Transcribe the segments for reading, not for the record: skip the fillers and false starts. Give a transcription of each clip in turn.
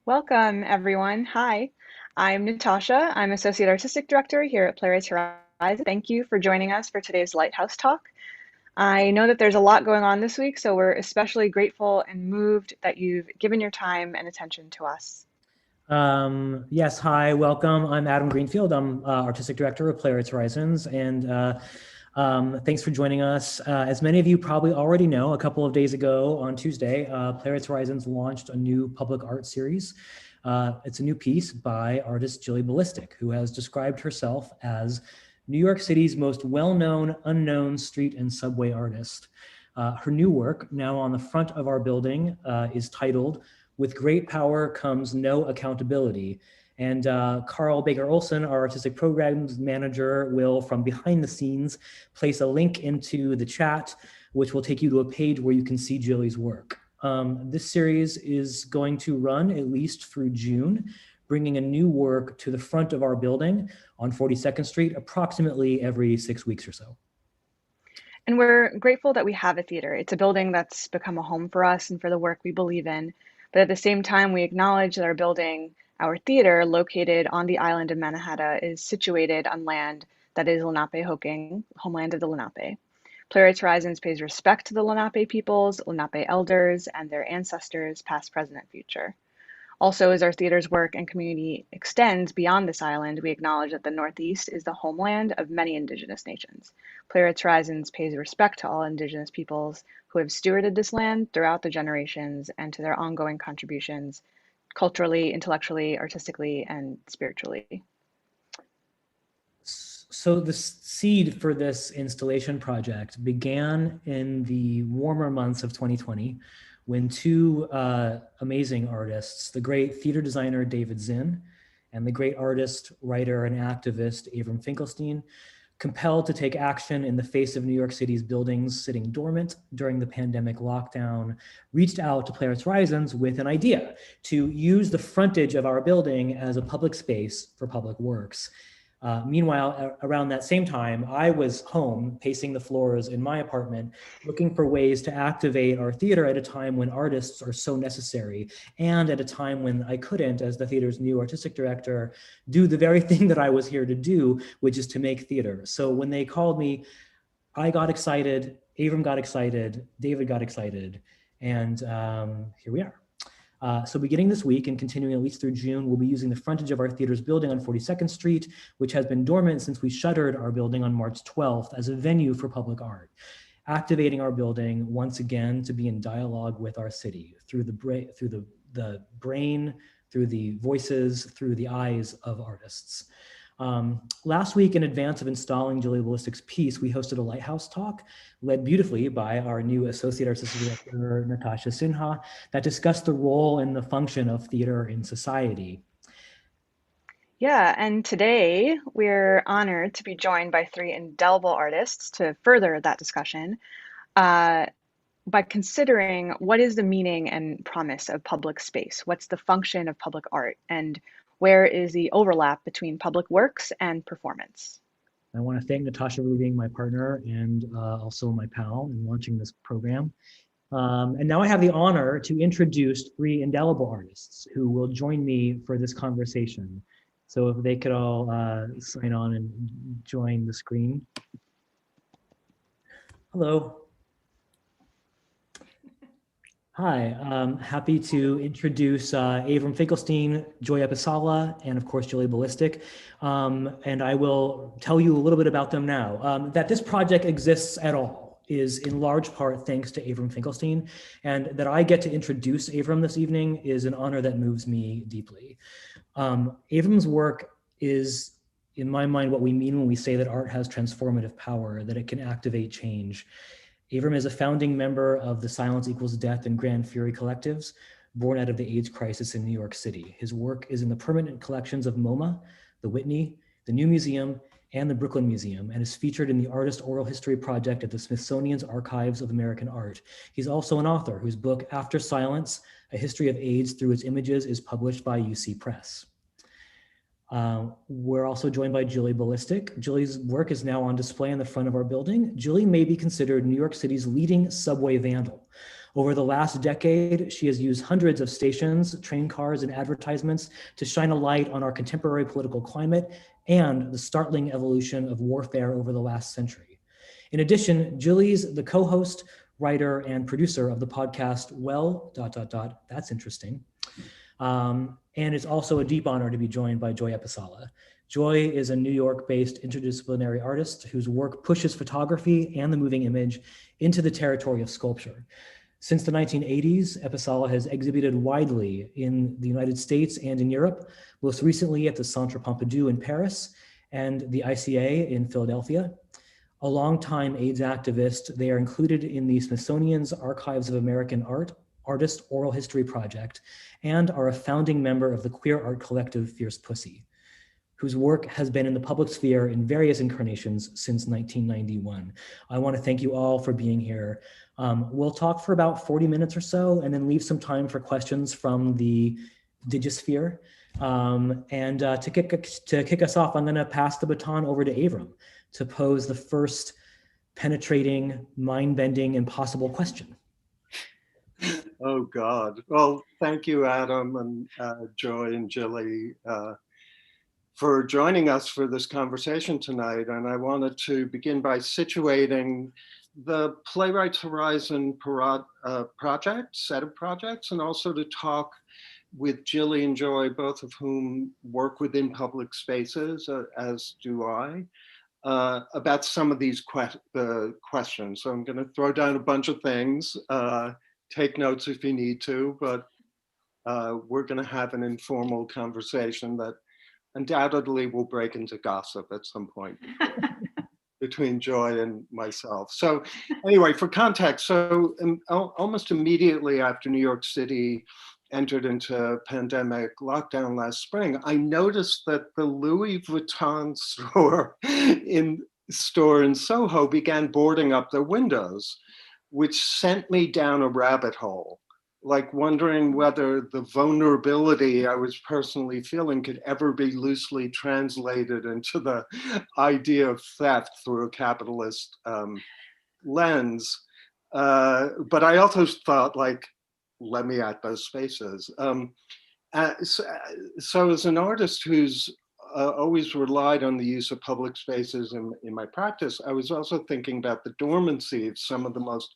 Welcome, everyone. Hi, I'm Natasha. I'm Associate Artistic Director here at Playwrights Horizons. Thank you for joining us for today's Lighthouse talk. I know that there's a lot going on this week, so we're especially grateful and moved that you've given your time and attention to us. Yes, hi, welcome. I'm Adam Greenfield. I'm Artistic Director of Playwrights Horizons, and thanks for joining us. As many of you probably already know, a couple of days ago on Tuesday, Playwrights Horizons launched a new public art series. It's a new piece by artist Jilly Ballistic, who has described herself as New York City's most well-known unknown street and subway artist. Her new work, now on the front of our building, is titled "With Great Power Comes No Accountability." And Carl Baker Olson, our artistic programs manager, will, from behind the scenes, place a link into the chat, which will take you to a page where you can see Jilly's work. This series is going to run at least through June, bringing a new work to the front of our building on 42nd Street approximately every 6 weeks or so. And we're grateful that we have a theater. It's a building that's become a home for us and for the work we believe in. But at the same time, we acknowledge that our theater, located on the island of Manhattan, is situated on land that is Lenape-Hoking, homeland of the Lenape. Playwrights Horizons pays respect to the Lenape peoples, Lenape elders, and their ancestors, past, present, and future. Also, as our theater's work and community extends beyond this island, we acknowledge that the Northeast is the homeland of many Indigenous nations. Playwrights Horizons pays respect to all Indigenous peoples who have stewarded this land throughout the generations and to their ongoing contributions culturally, intellectually, artistically, and spiritually. So the seed for this installation project began in the warmer months of 2020 when two amazing artists, the great theater designer David Zinn and the great artist, writer, and activist Abram Finkelstein, compelled to take action in the face of New York City's buildings sitting dormant during the pandemic lockdown, reached out to Playwrights Horizons with an idea to use the frontage of our building as a public space for public works. Meanwhile, around that same time, I was home pacing the floors in my apartment, looking for ways to activate our theater at a time when artists are so necessary, and at a time when I couldn't, as the theater's new artistic director, do the very thing that I was here to do, which is to make theater. So when they called me, I got excited, Avram got excited, David got excited, and here we are. So beginning this week and continuing at least through June, we'll be using the frontage of our theater's building on 42nd Street, which has been dormant since we shuttered our building on March 12th as a venue for public art, activating our building once again to be in dialogue with our city through the brain, through the voices, through the eyes of artists. Last week, in advance of installing Jilly Ballistic's piece, we hosted a Lighthouse talk led beautifully by our new Associate Artistic Director, Natasha Sinha, that discussed the role and the function of theater in society. Yeah, and today we're honored to be joined by three indelible artists to further that discussion uh, by considering what is the meaning and promise of public space? What's the function of public art? And where is the overlap between public works and performance? I want to thank Natasha for being my partner and also my pal in launching this program. And now I have the honor to introduce three indelible artists who will join me for this conversation. So if they could all sign on and join the screen. Hello. Hi, happy to introduce Avram Finkelstein, Joya Pasala, and of course, Jilly Ballistic. And I will tell you a little bit about them now. That this project exists at all is in large part thanks to Avram Finkelstein, and that I get to introduce Avram this evening is an honor that moves me deeply. Avram's work is, in my mind, what we mean when we say that art has transformative power, that it can activate change. Avram is a founding member of the Silence Equals Death and Grand Fury collectives, born out of the AIDS crisis in New York City. His work is in the permanent collections of MoMA, the Whitney, the New Museum, and the Brooklyn Museum, and is featured in the Artist Oral History Project at the Smithsonian's Archives of American Art. He's also an author whose book, After Silence, A History of AIDS Through Its Images, is published by UC Press. We're also joined by Jilly Ballistic. Jilly's work is now on display in the front of our building. Jilly may be considered New York City's leading subway vandal. Over the last decade, she has used hundreds of stations, train cars, and advertisements to shine a light on our contemporary political climate and the startling evolution of warfare over the last century. In addition, Jilly's the co-host, writer, and producer of the podcast, Well, That's Interesting. And it's also a deep honor to be joined by Joya Pasala. Joy is a New York-based interdisciplinary artist whose work pushes photography and the moving image into the territory of sculpture. Since the 1980s, Episalla has exhibited widely in the United States and in Europe, most recently at the Centre Pompidou in Paris and the ICA in Philadelphia. A longtime AIDS activist, they are included in the Smithsonian's Archives of American Artist Oral History Project, and are a founding member of the queer art collective Fierce Pussy, whose work has been in the public sphere in various incarnations since 1991. I want to thank you all for being here. We'll talk for about 40 minutes or so and then leave some time for questions from the digisphere. To kick us off, I'm gonna pass the baton over to Avram to pose the first penetrating, mind-bending, impossible question. Oh God. Well, thank you, Adam and Joy and Jilly, for joining us for this conversation tonight. And I wanted to begin by situating the Playwrights Horizon project, set of projects, and also to talk with Jilly and Joy, both of whom work within public spaces, as do I, about some of these questions. So I'm going to throw down a bunch of things. Take notes if you need to, but we're going to have an informal conversation that undoubtedly will break into gossip at some point between Joy and myself. So anyway, for context, so almost immediately after New York City entered into pandemic lockdown last spring, I noticed that the Louis Vuitton store in Soho began boarding up their windows, which sent me down a rabbit hole, like wondering whether the vulnerability I was personally feeling could ever be loosely translated into the idea of theft through a capitalist lens. But I also thought, like, let me at those spaces. So as an artist who's always relied on the use of public spaces in my practice, I was also thinking about the dormancy of some of the most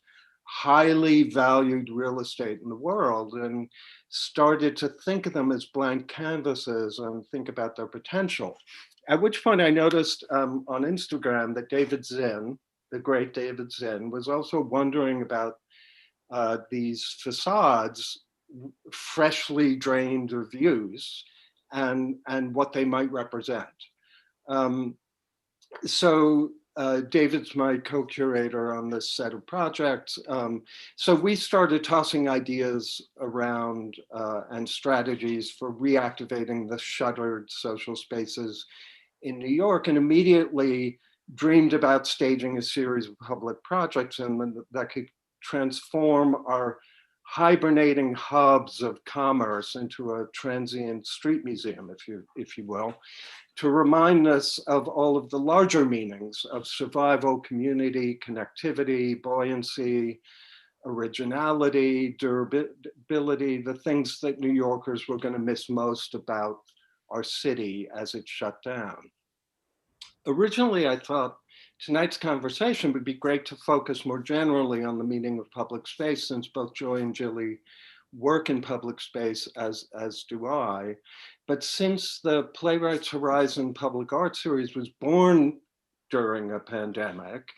highly valued real estate in the world, and started to think of them as blank canvases and think about their potential. At which point I noticed on Instagram that David Zinn, the great David Zinn, was also wondering about these facades, freshly drained of use, and what they might represent. David's my co-curator on this set of projects. So we started tossing ideas around and strategies for reactivating the shuttered social spaces in New York, and immediately dreamed about staging a series of public projects and that could transform our hibernating hubs of commerce into a transient street museum, if you will, to remind us of all of the larger meanings of survival, community, connectivity, buoyancy, originality, durability, the things that New Yorkers were going to miss most about our city as it shut down. Originally, I thought tonight's conversation would be great to focus more generally on the meaning of public space, since both Joy and Jilly work in public space, as do I. But since the Playwrights Horizon Public Art Series was born during a pandemic,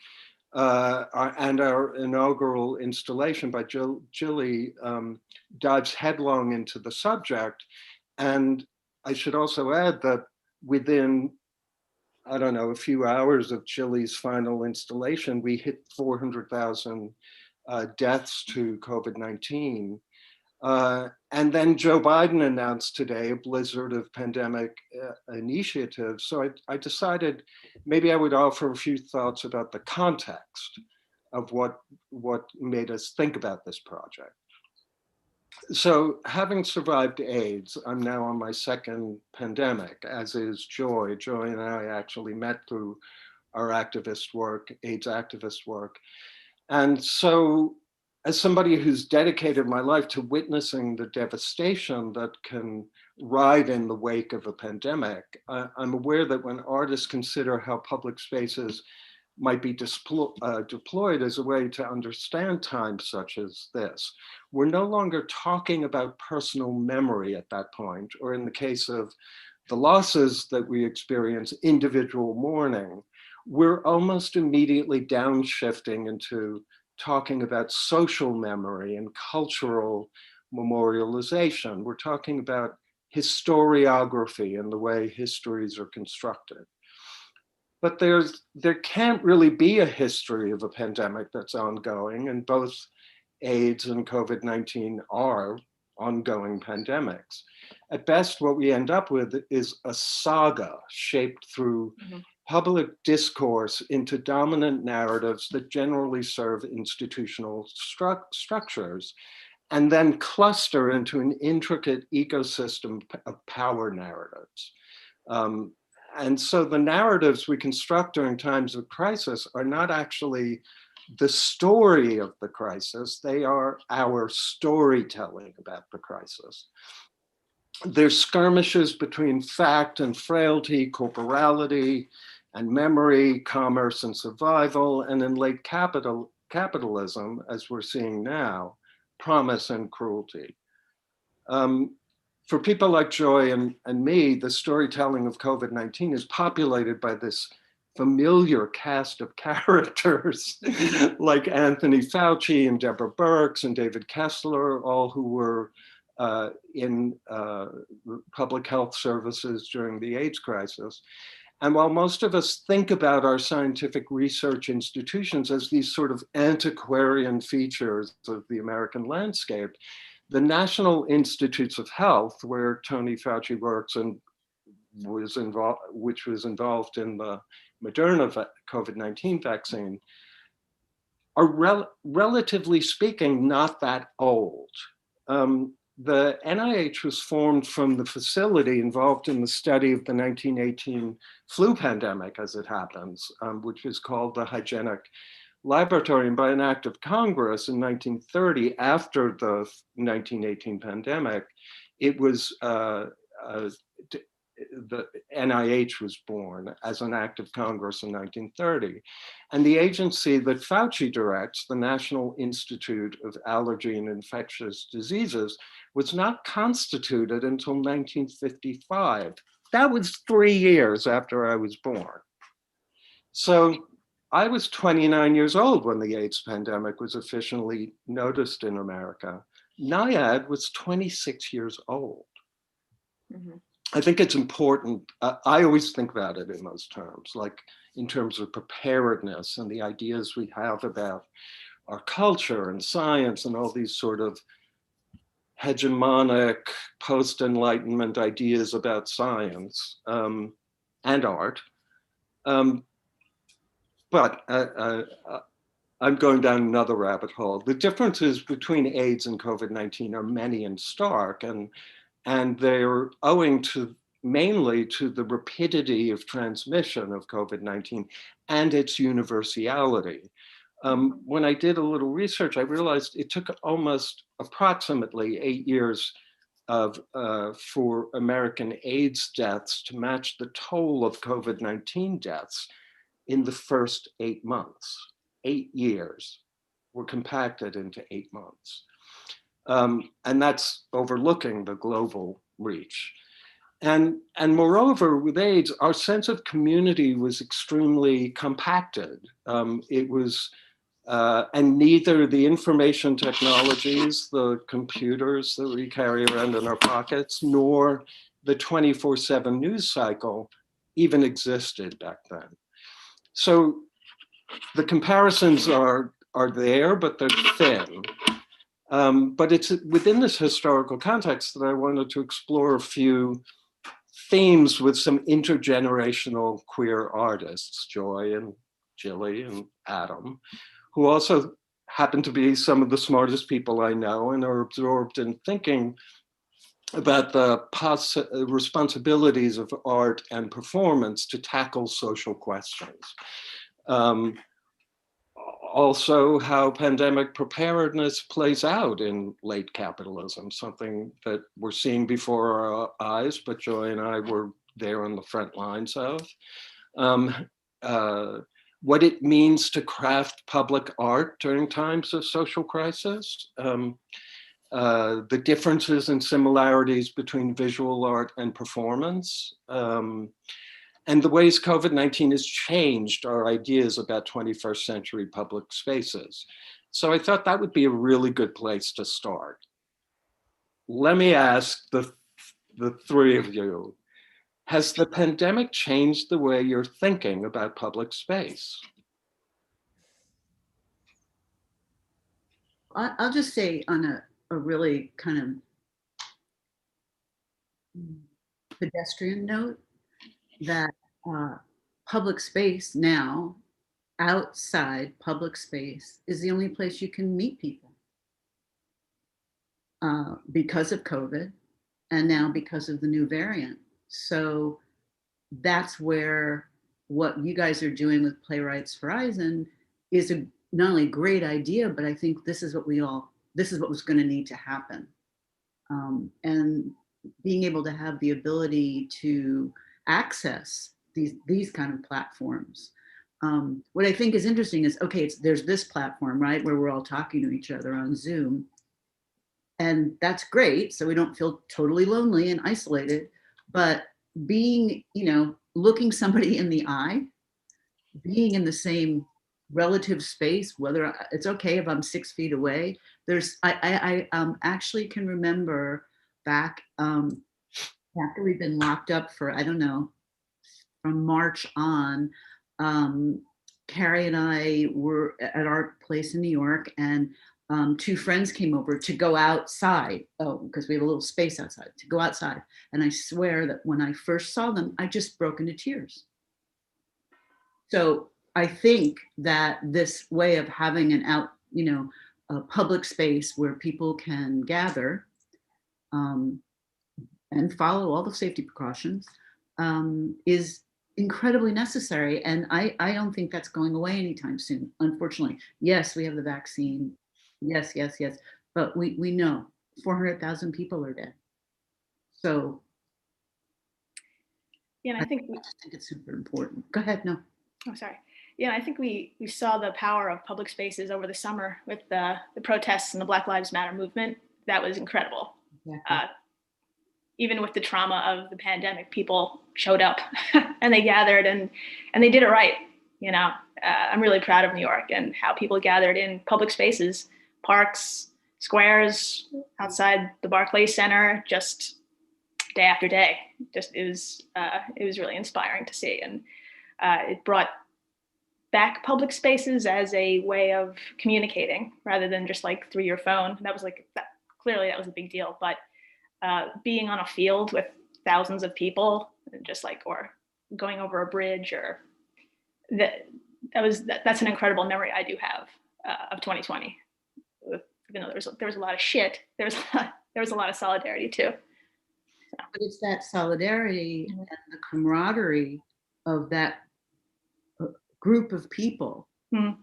and our inaugural installation by Jilly dives headlong into the subject. And I should also add that within, I don't know, a few hours of Jilly's final installation, we hit 400,000 deaths to COVID-19. And then Joe Biden announced today a blizzard of pandemic initiatives. So I decided maybe I would offer a few thoughts about the context of what made us think about this project. So having survived AIDS, I'm now on my second pandemic, as is Joy. Joy and I actually met through our activist work, AIDS activist work. And so as somebody who's dedicated my life to witnessing the devastation that can ride in the wake of a pandemic, I'm aware that when artists consider how public spaces might be deployed as a way to understand times such as this, we're no longer talking about personal memory at that point, or in the case of the losses that we experience, individual mourning. We're almost immediately downshifting into talking about social memory and cultural memorialization. We're talking about historiography and the way histories are constructed. But there can't really be a history of a pandemic that's ongoing, and both AIDS and COVID-19 are ongoing pandemics. At best, what we end up with is a saga shaped through public discourse into dominant narratives that generally serve institutional structures, and then cluster into an intricate ecosystem of power narratives. And so the narratives we construct during times of crisis are not actually the story of the crisis, they are our storytelling about the crisis. There's skirmishes between fact and frailty, corporality and memory, commerce and survival, and in late capitalism, as we're seeing now, promise and cruelty. For people like Joy and me, the storytelling of COVID-19 is populated by this familiar cast of characters like Anthony Fauci and Deborah Birx and David Kessler, all who were in public health services during the AIDS crisis. And while most of us think about our scientific research institutions as these sort of antiquarian features of the American landscape, the National Institutes of Health, where Tony Fauci works and which was involved in the Moderna COVID-19 vaccine, are relatively speaking not that old. The NIH was formed from the facility involved in the study of the 1918 flu pandemic, as it happens, which is called the Hygienic Laboratory. And by an act of Congress in 1930, after the 1918 pandemic, it was the NIH was born as an act of Congress in 1930. And the agency that Fauci directs, the National Institute of Allergy and Infectious Diseases, was not constituted until 1955. That was 3 years after I was born. So I was 29 years old when the AIDS pandemic was officially noticed in America. NIAID was 26 years old. Mm-hmm. I think it's important. I always think about it in those terms, like in terms of preparedness and the ideas we have about our culture and science and all these sort of hegemonic post-Enlightenment ideas about science and art. But I'm going down another rabbit hole. The differences between AIDS and COVID-19 are many and stark, and they're owing to mainly to the rapidity of transmission of COVID-19 and its universality. When I did a little research, I realized it took almost approximately 8 years for American AIDS deaths to match the toll of COVID-19 deaths in the first 8 months. 8 years were compacted into 8 months. And that's overlooking the global reach. And moreover, with AIDS, our sense of community was extremely compacted. It was, and neither the information technologies, the computers that we carry around in our pockets, nor the 24/7 news cycle even existed back then. So the comparisons are there, but they're thin. But it's within this historical context that I wanted to explore a few themes with some intergenerational queer artists, Joy and Jilly and Adam, who also happen to be some of the smartest people I know and are absorbed in thinking about the responsibilities of art and performance to tackle social questions. also how pandemic preparedness plays out in late capitalism, something that we're seeing before our eyes, but Joy and I were there on the front lines of. What it means to craft public art during times of social crisis, the differences and similarities between visual art and performance, and the ways COVID-19 has changed our ideas about 21st century public spaces. So I thought that would be a really good place to start. Let me ask the three of you, has the pandemic changed the way you're thinking about public space? I'll just say on a really kind of pedestrian note that public space now, outside public space, is the only place you can meet people because of COVID and now because of the new variant. So that's where what you guys are doing with Playwrights Horizon is not only a great idea, but I think this is what was going to need to happen. And being able to have the ability to access these kind of platforms. What I think is interesting is, okay, there's this platform, right, where we're all talking to each other on Zoom. And that's great, so we don't feel totally lonely and isolated, but being, looking somebody in the eye, being in the same relative space, whether it's okay if I'm 6 feet away. I actually can remember back after we've been locked up for, I don't know, from March on, Carrie and I were at our place in New York, and two friends came over to go outside. Oh, because we have a little space outside, to go outside. And I swear that when I first saw them, I just broke into tears. So I think that this way of having an a public space where people can gather and follow all the safety precautions is incredibly necessary. And I don't think that's going away anytime soon, unfortunately. Yes, we have the vaccine. Yes. But we know 400,000 people are dead. So yeah, and I think it's super important. Go ahead, no. Oh, sorry. Yeah, I think we saw the power of public spaces over the summer with the protests and the Black Lives Matter movement. That was incredible. Exactly. Even with the trauma of the pandemic, people showed up and they gathered and they did it right. I'm really proud of New York and how people gathered in public spaces, parks, squares, outside the Barclays Center, just day after day. It was really inspiring to see, and it brought back public spaces as a way of communicating rather than just like through your phone. That was clearly that was a big deal, but being on a field with thousands of people, just or going over a bridge, or that's an incredible memory I do have of 2020. Even though there was a lot of shit, there was a lot of solidarity too. So. But it's that solidarity and the camaraderie of that group of people. Mm-hmm.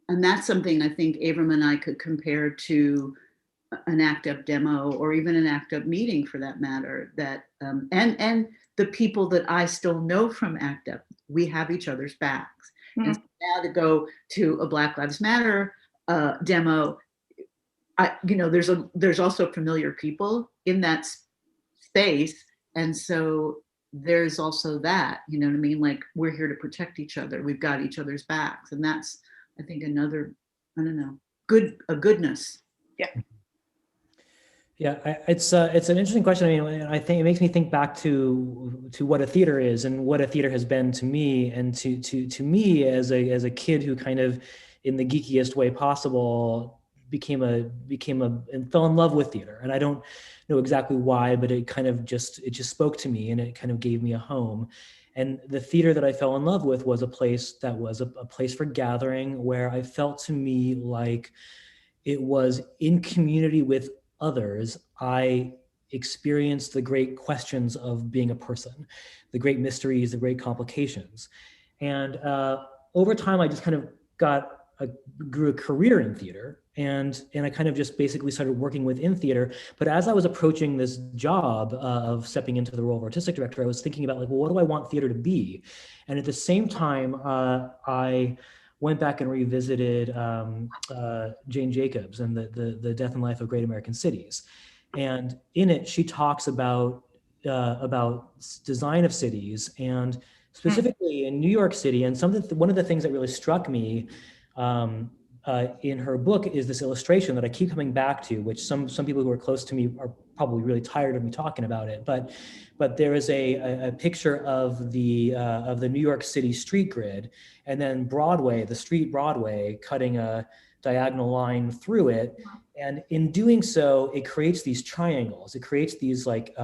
And that's something I think Abram and I could compare to an ACT UP demo, or even an ACT UP meeting for that matter, that and the people that I still know from ACT UP, we have each other's backs. Mm-hmm. And so now to go to a Black Lives Matter demo, there's also familiar people in that space, and so there's also that, you know what I mean? Like, we're here to protect each other. We've got each other's backs, and that's, I think, another, I don't know, goodness. Yeah. Yeah, it's an interesting question. I mean, I think it makes me think back to what a theater is and what a theater has been to me, and to me as a kid who kind of, in the geekiest way possible, became and fell in love with theater. And I don't know exactly why, but it just spoke to me, and it kind of gave me a home. And the theater that I fell in love with was a place that was a place for gathering, where I felt to me like it was in community with others. I experienced the great questions of being a person, the great mysteries, the great complications. And over time, I just kind of got grew a career in theater, and I kind of just basically started working within theater. But as I was approaching this job of stepping into the role of artistic director, I was thinking about like, well, what do I want theater to be? And at the same time, I went back and revisited Jane Jacobs and the Death and Life of Great American Cities. And in it, she talks about design of cities, and specifically in New York City. And one of the things that really struck me in her book is this illustration that I keep coming back to, which some people who are close to me are probably really tired of me talking about it. But there is a picture of the New York City street grid, and then Broadway, the street Broadway, cutting a diagonal line through it. And in doing so, it creates these triangles. It creates these like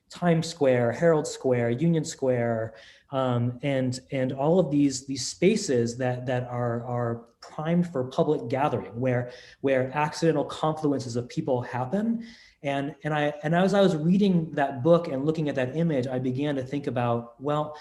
Times Square, Herald Square, Union Square, and all of these spaces that are primed for public gathering, where accidental confluences of people happen. And as I was reading that book and looking at that image, I began to think about, well,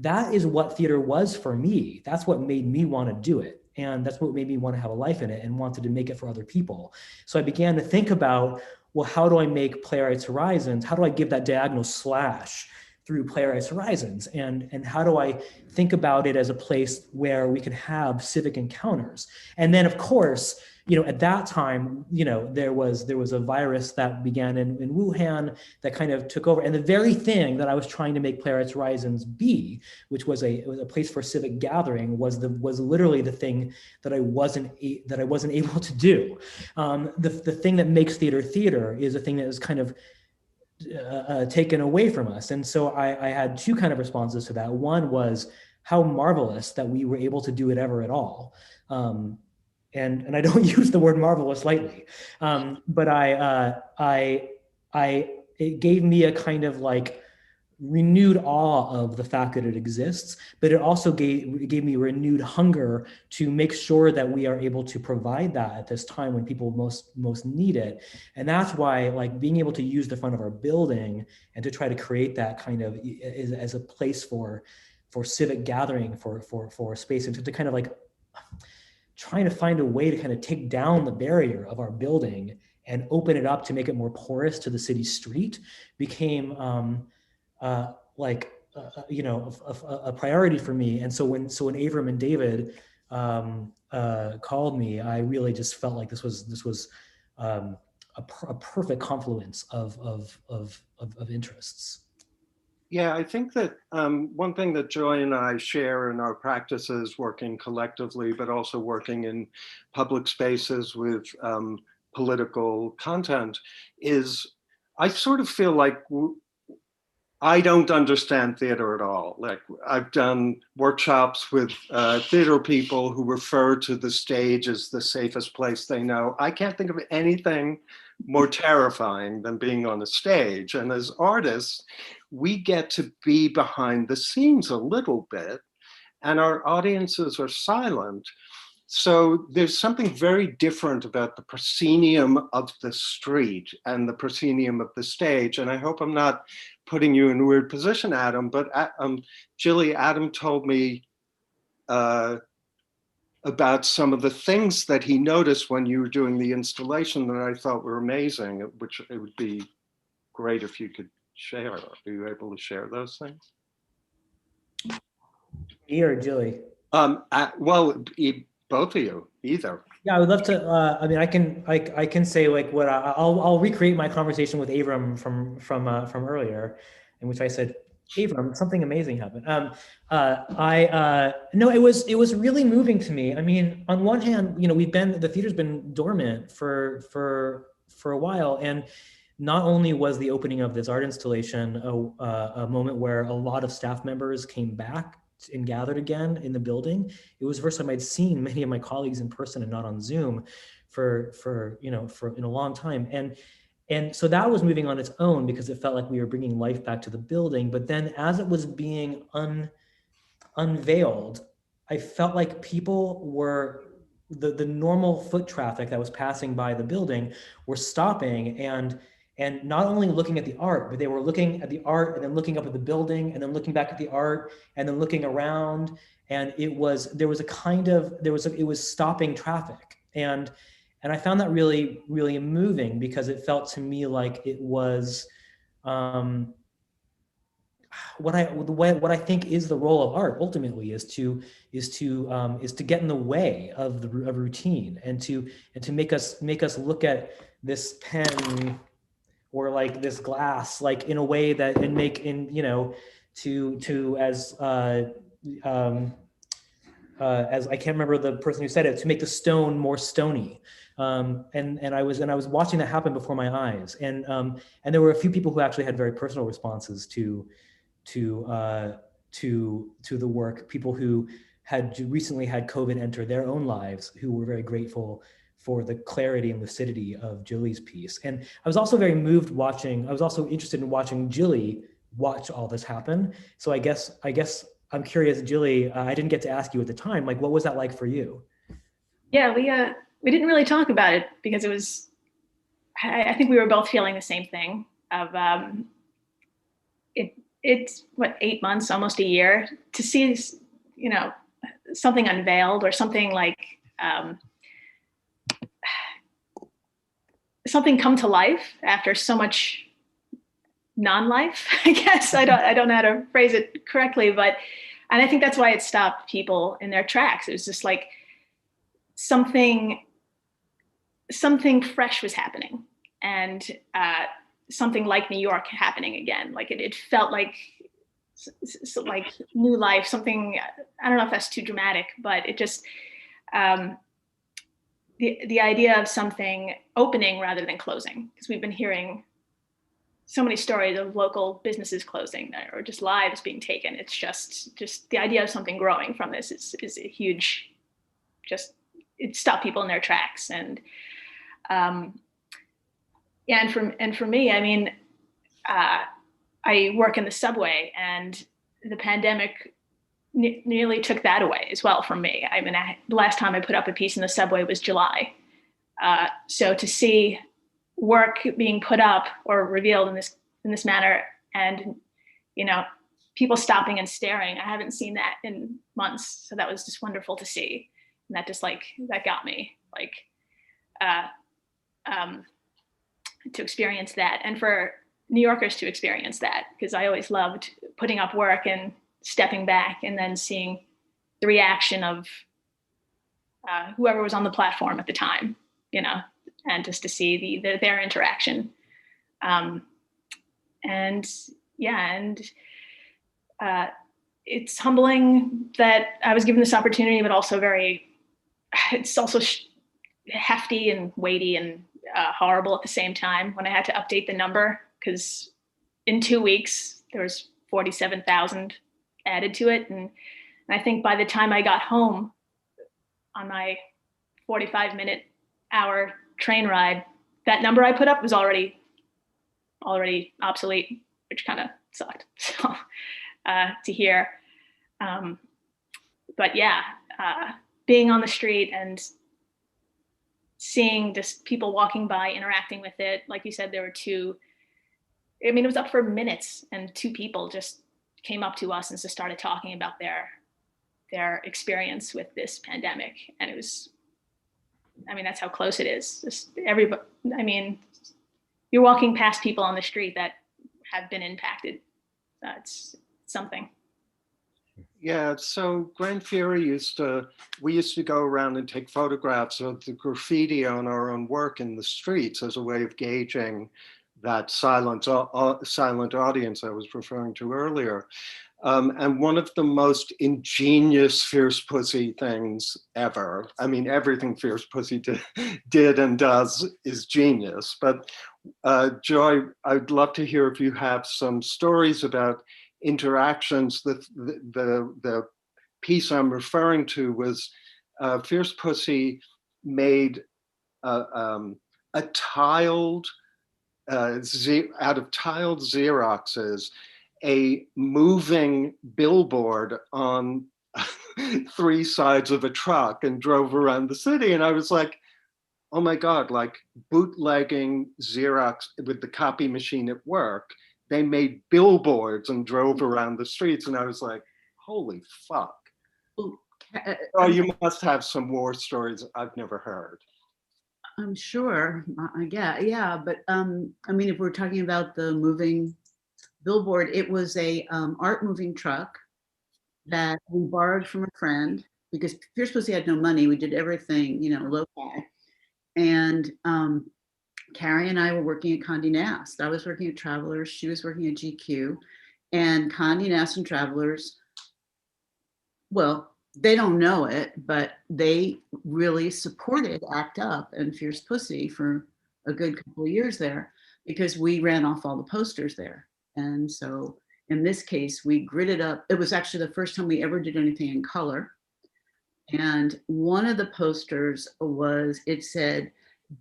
that is what theater was for me. That's what made me want to do it. And that's what made me want to have a life in it and wanted to make it for other people. So I began to think about, well, how do I make Playwrights Horizons? How do I give that diagonal slash through Playwrights Horizons? And how do I think about it as a place where we can have civic encounters? And then, of course, at that time, there was a virus that began in Wuhan that kind of took over. And the very thing that I was trying to make Playwrights Horizons be, which was a place for civic gathering, was literally the thing that I wasn't able to do. The thing that makes theater is a thing that is kind of taken away from us. And so I had two kind of responses to that. One was how marvelous that we were able to do it ever at all. And I don't use the word marvelous lightly, but it gave me a kind of like renewed awe of the fact that it exists, but it also gave me renewed hunger to make sure that we are able to provide that at this time when people most need it. And that's why, like, being able to use the front of our building and to try to create that kind of as a place for civic gathering, for space, and to kind of like trying to find a way to kind of take down the barrier of our building and open it up to make it more porous to the city street became a priority for me. And so when Avram and David called me, I really just felt like this was a perfect confluence of interests. Yeah, I think that one thing that Joy and I share in our practices, working collectively, but also working in public spaces with political content, is I sort of feel like I don't understand theater at all. Like, I've done workshops with theater people who refer to the stage as the safest place they know. I can't think of anything more terrifying than being on a stage. And as artists, we get to be behind the scenes a little bit, and our audiences are silent. So there's something very different about the proscenium of the street and the proscenium of the stage. And I hope I'm not putting you in a weird position, Adam, but Jilly, Adam told me about some of the things that he noticed when you were doing the installation that I thought were amazing, which it would be great if you could share. Are you able to share those things? Me or Jilly? Well, both of you, either. Yeah, I would love to. I mean, I can say like what I'll recreate my conversation with Abram from earlier, in which I said, Abram, something amazing happened. No, it was really moving to me. I mean, on one hand, the theater's been dormant for a while, and not only was the opening of this art installation a moment where a lot of staff members came back and gathered again in the building. It was the first time I'd seen many of my colleagues in person and not on Zoom for in a long time. And so that was moving on its own because it felt like we were bringing life back to the building. But then as it was being unveiled, I felt like people were, the normal foot traffic that was passing by the building were stopping and and not only looking at the art, but they were looking at the art and then looking up at the building and then looking back at the art and then looking around. And it was stopping traffic. And I found that really, really moving, because it felt to me like it was what I think is the role of art ultimately is to get in the way of routine, and to make us look at this pen or like this glass like in a way that, and make in, you know, as I can't remember the person who said it, to make the stone more stony. And I was watching that happen before my eyes. And there were a few people who actually had very personal responses to the work. People who had recently had COVID enter their own lives, who were very grateful for the clarity and lucidity of Jilly's piece. And I was also very moved watching, I was also interested in watching Jilly watch all this happen. So I guess I'm curious, Jilly, I didn't get to ask you at the time, like, what was that like for you? Yeah, we didn't really talk about it, because it was, I think we were both feeling the same thing of, it's what, 8 months, almost a year, to see, you know, something unveiled, or something like, something come to life after so much non-life, I guess. I don't know how to phrase it correctly, and I think that's why it stopped people in their tracks. It was just like something fresh was happening, and something like New York happening again. Like it felt like new life, something, I don't know if that's too dramatic, but it just, the idea of something opening rather than closing, because we've been hearing so many stories of local businesses closing or just lives being taken. It's just the idea of something growing from this is a huge, it stopped people in their tracks. And yeah, and for me, I mean, I work in the subway, and the pandemic nearly took that away as well from me. I mean, the last time I put up a piece in the subway was July. So to see work being put up or revealed in this manner, and, you know, people stopping and staring, I haven't seen that in months. So that was just wonderful to see. And that just that got me to experience that, and for New Yorkers to experience that, because I always loved putting up work and stepping back and then seeing the reaction of whoever was on the platform at the time, you know, and just to see their interaction. And it's humbling that I was given this opportunity, but also it's also hefty and weighty and horrible at the same time when I had to update the number, because in 2 weeks there was 47,000 added to it. And I think by the time I got home on my 45-minute hour train ride, that number I put up was already obsolete, which kind of sucked. So to hear, but yeah, being on the street and seeing just people walking by, interacting with it. Like you said, there were it was up for minutes, and 2 people just came up to us and just started talking about their experience with this pandemic. And it was, that's how close it is. Just everybody, you're walking past people on the street that have been impacted. It's something. Yeah, so Grand Fury we used to go around and take photographs of the graffiti on our own work in the streets as a way of gauging that silent audience I was referring to earlier. And one of the most ingenious Fierce Pussy things ever, everything Fierce Pussy did and does is genius. But Joy, I'd love to hear if you have some stories about interactions. The piece I'm referring to was Fierce Pussy made a tiled, out of tiled Xeroxes, a moving billboard on 3 sides of a truck and drove around the city. And I was like, oh my God, like bootlegging Xerox with the copy machine at work. They made billboards and drove around the streets. And I was like, holy fuck. Oh, you must have some war stories I've never heard. I'm sure. Yeah. But I mean, if we're talking about the moving billboard, it was a art moving truck that we borrowed from a friend because Fierce Pussy had no money. We did everything, you know, low-fi. And Carrie and I were working at Condé Nast. I was working at Travelers. She was working at GQ. And Condé Nast and Travelers, well, they don't know it, but they really supported ACT UP and Fierce Pussy for a good couple of years there because we ran off all the posters there. And so in this case, we gridded up. It was actually the first time we ever did anything in color. And one of the posters was, it said,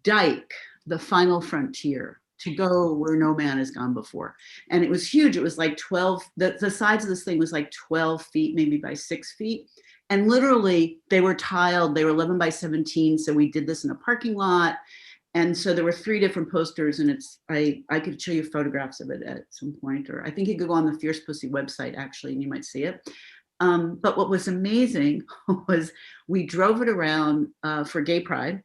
Dyke, the final frontier, to go where no man has gone before. And it was huge. It was like 12, the size of this thing was like 12 feet, maybe by 6 feet. And literally they were tiled, they were 11 by 17. So we did this in a parking lot. And so there were 3 different posters, and it's, I could show you photographs of it at some point, or I think you could go on the Fierce Pussy website actually, and you might see it. But what was amazing was we drove it around for Gay Pride.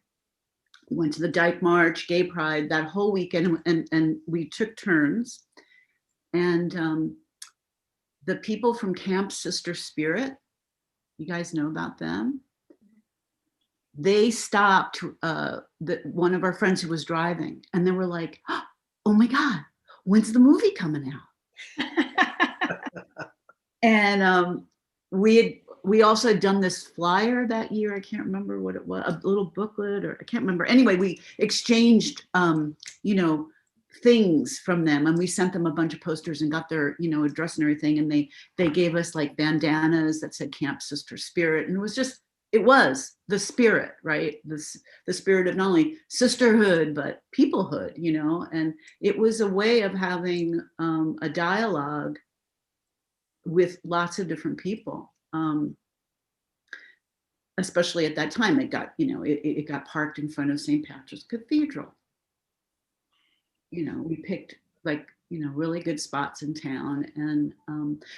We went to the Dyke March, Gay Pride, that whole weekend, and we took turns. And the people from Camp Sister Spirit, you guys know about them? They stopped one of our friends who was driving, and they were like, oh my God, when's the movie coming out? And we also had done this flyer that year. I can't remember what it was, a little booklet, or I can't remember. Anyway, we exchanged, you know, things from them, and we sent them a bunch of posters and got their, you know, address and everything. And they gave us like bandanas that said Camp Sister Spirit. And it was the spirit, right? The spirit of not only sisterhood, but peoplehood, you know? And it was a way of having a dialogue with lots of different people. Especially at that time, it got, you know, it got parked in front of St. Patrick's Cathedral. You know, we picked like, you know, really good spots in town. And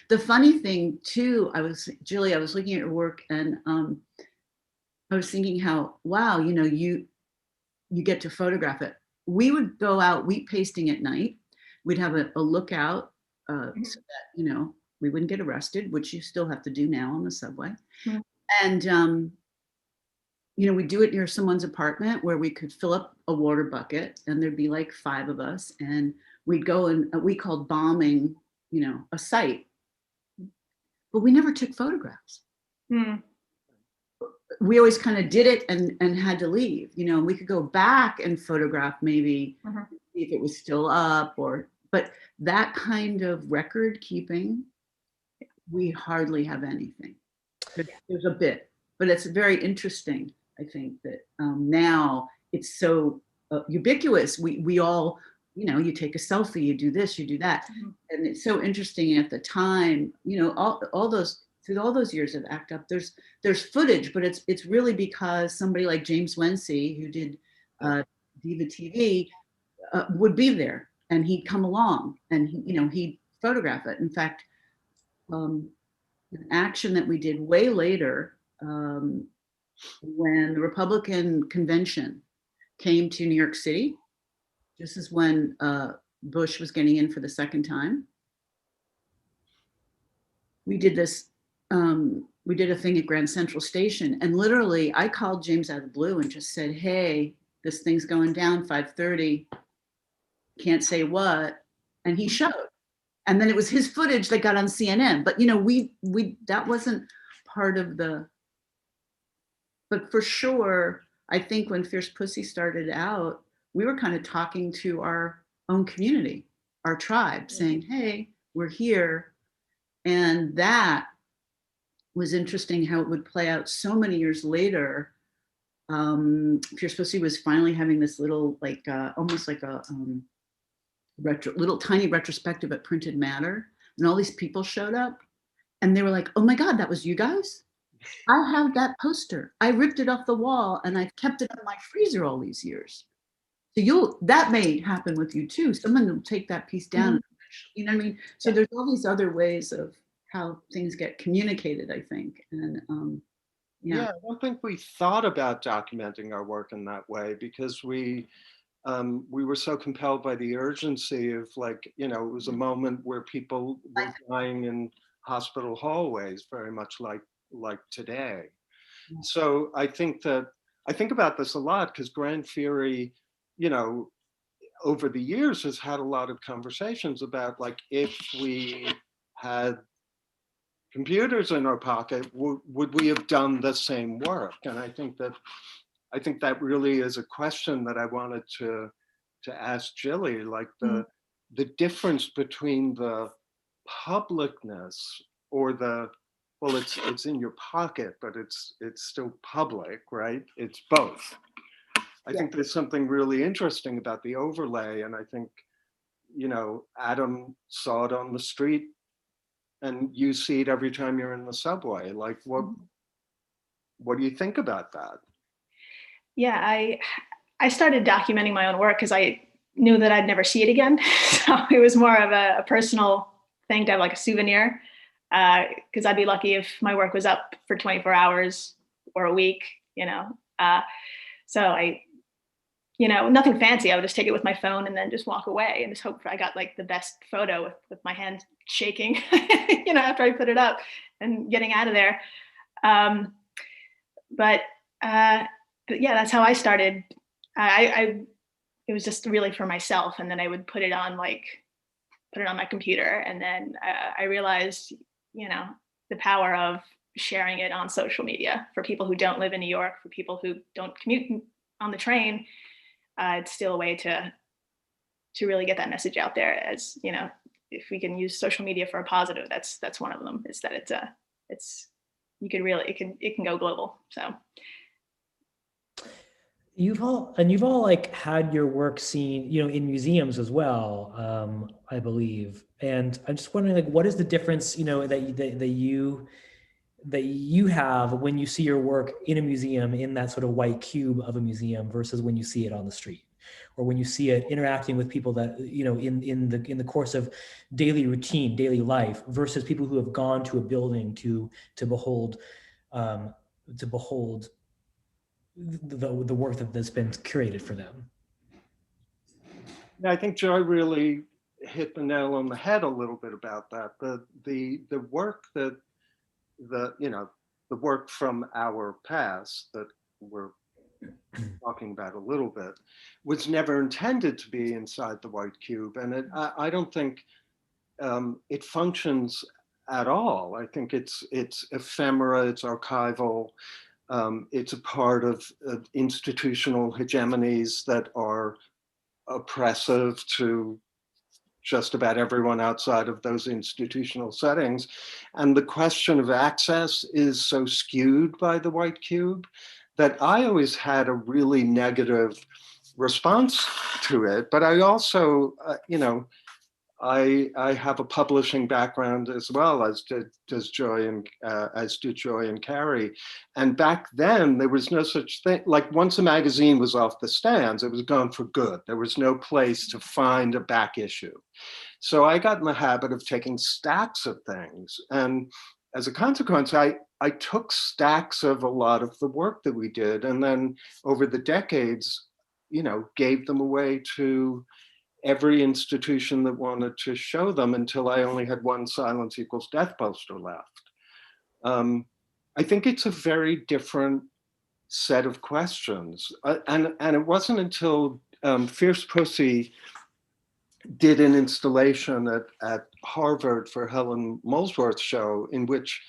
the funny thing too, Jilly, I was looking at your work, and I was thinking how, wow, you know, you get to photograph it. We would go out wheat pasting at night. We'd have a lookout so that, you know, we wouldn't get arrested, which you still have to do now on the subway. Mm-hmm. And, you know, we'd do it near someone's apartment where we could fill up a water bucket, and there'd be like 5 of us, and we'd go and we called bombing, you know, a site, but we never took photographs. Mm. We always kind of did it and had to leave, you know. We could go back and photograph maybe if it was still up, but that kind of record keeping, we hardly have anything. There's a bit, but it's very interesting. I think that now it's so ubiquitous. We all, you know, you take a selfie, you do this, you do that. And it's so interesting at the time, you know, all those, through all those years of ACT UP, there's footage, but it's really because somebody like James Wency, who did Diva TV, would be there, and he'd come along, and he'd photograph it. In fact, an action that we did way later, when the Republican convention came to New York City, this is when Bush was getting in for the second time. We did this, we did a thing at Grand Central Station, and literally I called James out of the blue and just said, hey, this thing's going down 5:30, can't say what, and he showed. And then it was his footage that got on CNN. But, you know, we that wasn't part of the, but for sure, I think when Fierce Pussy started out, we were kind of talking to our own community, our tribe, saying, hey, we're here. And that was interesting how it would play out so many years later. Fierce Pussy was finally having this little, like, almost like a little tiny retrospective at Printed Matter. And all these people showed up, and they were like, oh my God, that was you guys? I have that poster. I ripped it off the wall and I've kept it in my freezer all these years. So that may happen with you too. Someone will take that piece down. You know what I mean? So there's all these other ways of how things get communicated, I think. And Yeah, I don't think we thought about documenting our work in that way because we were so compelled by the urgency of, like, you know, it was a moment where people were dying in hospital hallways, very much like today. So I think about this a lot because Grand Fury, you know, over the years has had a lot of conversations about, like, if we had computers in our pocket, would we have done the same work? And I think that really is a question that I wanted to ask Jilly, like the difference between the publicness or well, it's in your pocket, but it's still public, right? It's both. I think there's something really interesting about the overlay, and I think, you know, Adam saw it on the street and you see it every time you're in the subway. Like, what do you think about that? Yeah, I started documenting my own work because I knew that I'd never see it again. So it was more of a personal thing to have, like a souvenir, because I'd be lucky if my work was up for 24 hours or a week, you know. So I, you know, nothing fancy. I would just take it with my phone and then just walk away and just hope I got like the best photo with my hand shaking, you know, after I put it up and getting out of there. But yeah, that's how I started. It was just really for myself, and then I would put it on my computer, and then I realized, you know, the power of sharing it on social media for people who don't live in New York, for people who don't commute on the train. It's still a way to really get that message out there. As you know, if we can use social media for a positive, that's one of them. Is that it's you can really it can go global. So. You've all like had your work seen, you know, in museums as well, I believe. And I'm just wondering, like, what is the difference, you know, that you have when you see your work in a museum, in that sort of white cube of a museum, versus when you see it on the street, or when you see it interacting with people that, you know, in the course of daily routine, daily life, versus people who have gone to a building to behold the work that's been curated for them. Yeah, I think Joy really hit the nail on the head a little bit about that. The work that you know, the work from our past that we're talking about a little bit was never intended to be inside the white cube, and I don't think it functions at all. I think it's ephemera, it's archival. It's a part of institutional hegemonies that are oppressive to just about everyone outside of those institutional settings. And the question of access is so skewed by the white cube that I always had a really negative response to it. But I also, you know, I have a publishing background as well, as did Joy and Carrie. And back then there was no such thing. Like, once a magazine was off the stands, it was gone for good. There was no place to find a back issue. So I got in the habit of taking stacks of things. And as a consequence, I took stacks of a lot of the work that we did. And then over the decades, you know, gave them away to every institution that wanted to show them, until I only had one Silence Equals Death poster left. I think it's a very different set of questions. And it wasn't until Fierce Pussy did an installation at Harvard for Helen Molesworth's show, in which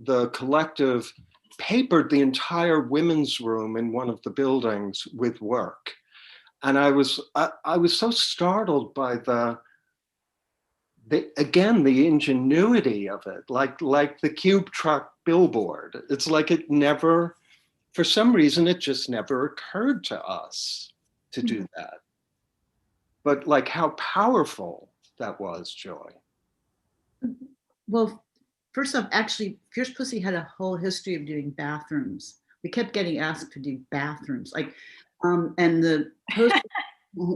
the collective papered the entire women's room in one of the buildings with work. And I was so startled by the ingenuity of it, like the cube truck billboard. It's like it never, for some reason, it just never occurred to us to do that. But like how powerful that was, Joy. Well, first off, actually, Fierce Pussy had a whole history of doing bathrooms. We kept getting asked to do bathrooms, like, and the post.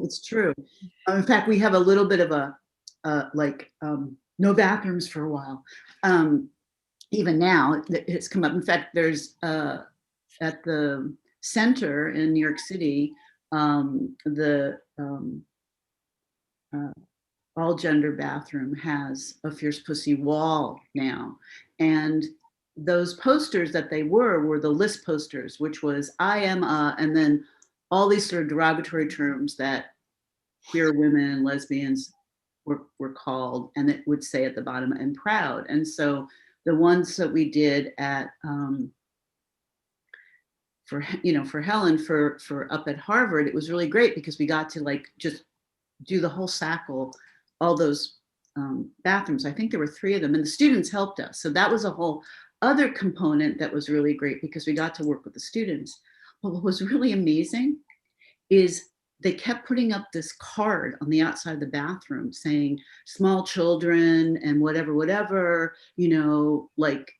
It's true. In fact, we have a little bit of a no bathrooms for a while. Even now, it's come up. In fact, there's at the center in New York City, the all gender bathroom has a Fierce Pussy wall now. And those posters that they were the list posters, which was I am and then all these sort of derogatory terms that queer women, lesbians were called, and it would say at the bottom, I'm proud. And so the ones that we did at for Helen for up at Harvard, it was really great because we got to like just do the whole cycle, all those bathrooms. I think there were 3 of them, and the students helped us. So that was a whole other component that was really great because we got to work with the students. But what was really amazing is they kept putting up this card on the outside of the bathroom saying small children and whatever, like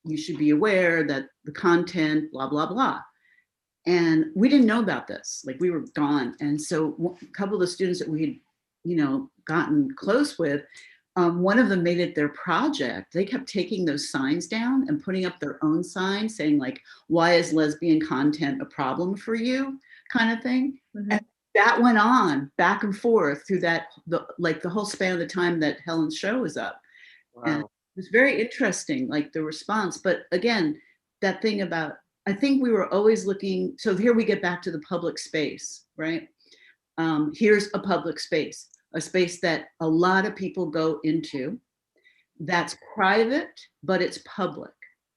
you should be aware that the content, blah, blah, blah. And we didn't know about this, like we were gone. And so a couple of the students that we had, gotten close with, one of them made it their project. They kept taking those signs down and putting up their own signs saying like, why is lesbian content a problem for you? Kind of thing. Mm-hmm. And that went on back and forth through the whole span of the time that Helen's show was up. Wow. And it was very interesting, like the response. But again, that thing about, I think we were always looking, so here we get back to the public space, right? Here's a public space, a space that a lot of people go into, that's private, but it's public.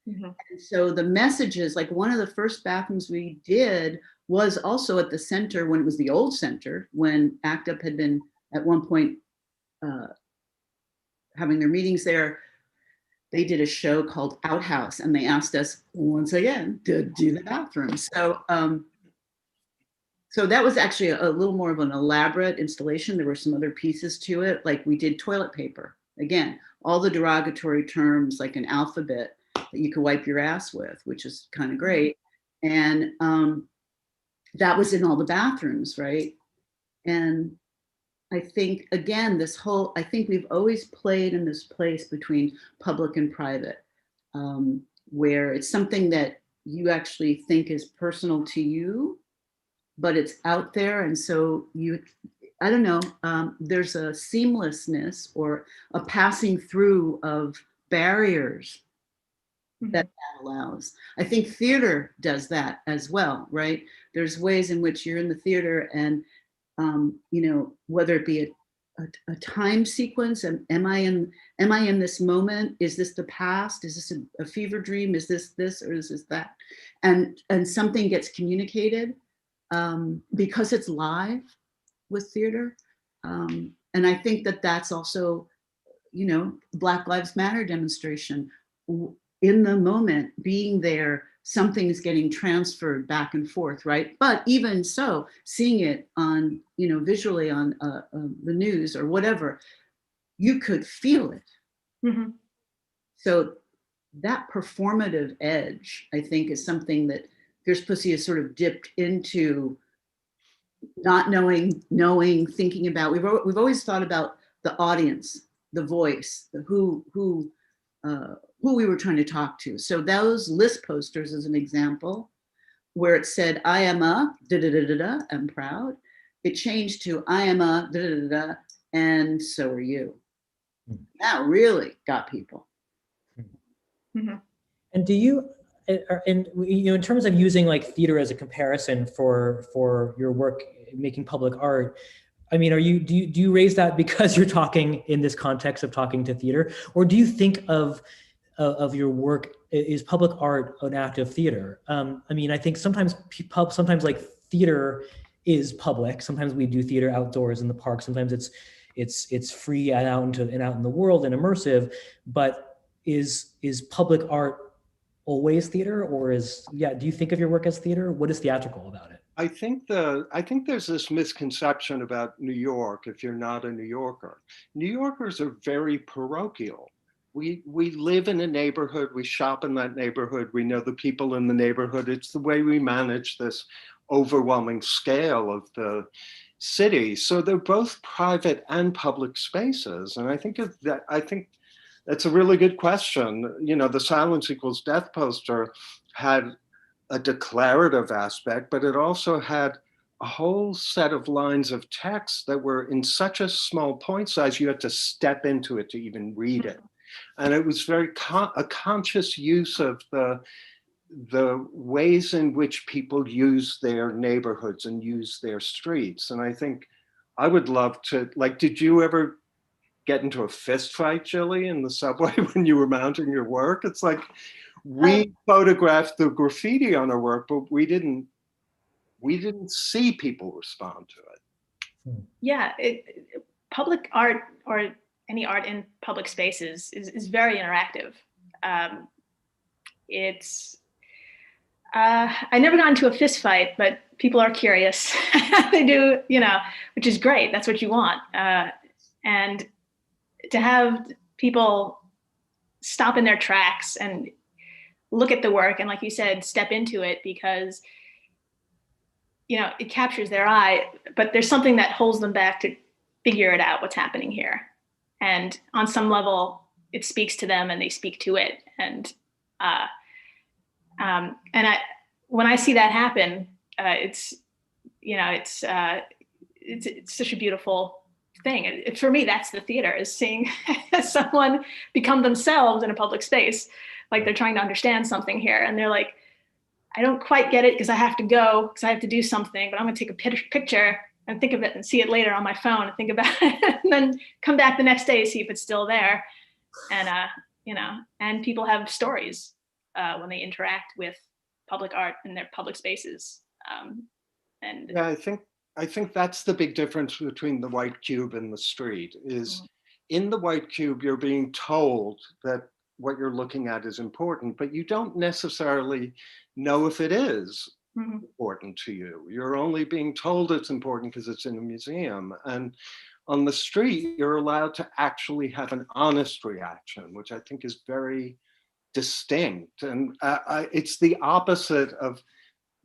Mm-hmm. And so the messages, like one of the first bathrooms we did was also at the center when it was the old center, when ACT UP had been at one point having their meetings there. They did a show called Outhouse, and they asked us once again to do the bathroom. So, so that was actually a little more of an elaborate installation. There were some other pieces to it, like we did toilet paper. Again, all the derogatory terms, like an alphabet that you could wipe your ass with, which is kind of great. And that was in all the bathrooms, right? And I think, again, I think we've always played in this place between public and private, where it's something that you actually think is personal to you, but it's out there. And so I don't know, there's a seamlessness or a passing through of barriers that allows. I think theater does that as well, right? There's ways in which you're in the theater and, whether it be a time sequence, and am I in this moment? Is this the past? Is this a fever dream? Is this or is this that? And something gets communicated because it's live with theater. And I think that that's also, Black Lives Matter demonstration. In the moment, being there, something's getting transferred back and forth, right? But even so, seeing it on, visually on the news or whatever, you could feel it. Mm-hmm. So that performative edge, I think, is something that Fierce Pussy has sort of dipped into, not knowing, thinking about. We've always thought about the audience, the voice, who we were trying to talk to. So those list posters is an example where it said, I am a da-da-da-da-da, I'm proud. It changed to I am a da-da-da-da, and so are you. Mm-hmm. That really got people. Mm-hmm. And do you, in terms of using like theater as a comparison for your work making public art, I mean, do you raise that because you're talking in this context of talking to theater, or do you think of your work is public art an act of theater? I mean, I think sometimes like theater is public. Sometimes we do theater outdoors in the park. Sometimes it's free and out in the world and immersive. But is public art always theater, or do you think of your work as theater? What is theatrical about it? I think there's this misconception about New York if you're not a New Yorker. New Yorkers are very parochial. we live in a neighborhood, we shop in that neighborhood, we know the people in the neighborhood. It's the way we manage this overwhelming scale of the city. So they're both private and public spaces. And I think that's a really good question. You know, the Silence Equals Death poster had a declarative aspect, but it also had a whole set of lines of text that were in such a small point size, you had to step into it to even read it. And it was very a conscious use of the ways in which people use their neighborhoods and use their streets. And I think I would love to, like, did you ever get into a fist fight, Jilly, in the subway when you were mounting your work? It's like, we photographed the graffiti on our work, but we didn't see people respond to it. Yeah, public art or any art in public spaces is very interactive. I never got into a fist fight, but people are curious. They do, you know, which is great. That's what you want. And to have people stop in their tracks and look at the work and, like you said, step into it because, you know, it captures their eye, but there's something that holds them back to figure it out, what's happening here. And on some level, it speaks to them and they speak to it. And when I see that happen, it's such a beautiful thing. For me, that's the theater, is seeing someone become themselves in a public space, like they're trying to understand something here, and they're like, I don't quite get it because I have to go, because I have to do something, but I'm gonna take a picture and think of it and see it later on my phone and think about it and then come back the next day to see if it's still there. And and people have stories when they interact with public art in their public spaces. And yeah, I think that's the big difference between the white cube and the street is in the white cube, you're being told that what you're looking at is important, but you don't necessarily know if it is important to you. You're only being told it's important because it's in a museum. And on the street, you're allowed to actually have an honest reaction, which I think is very distinct. And it's the opposite of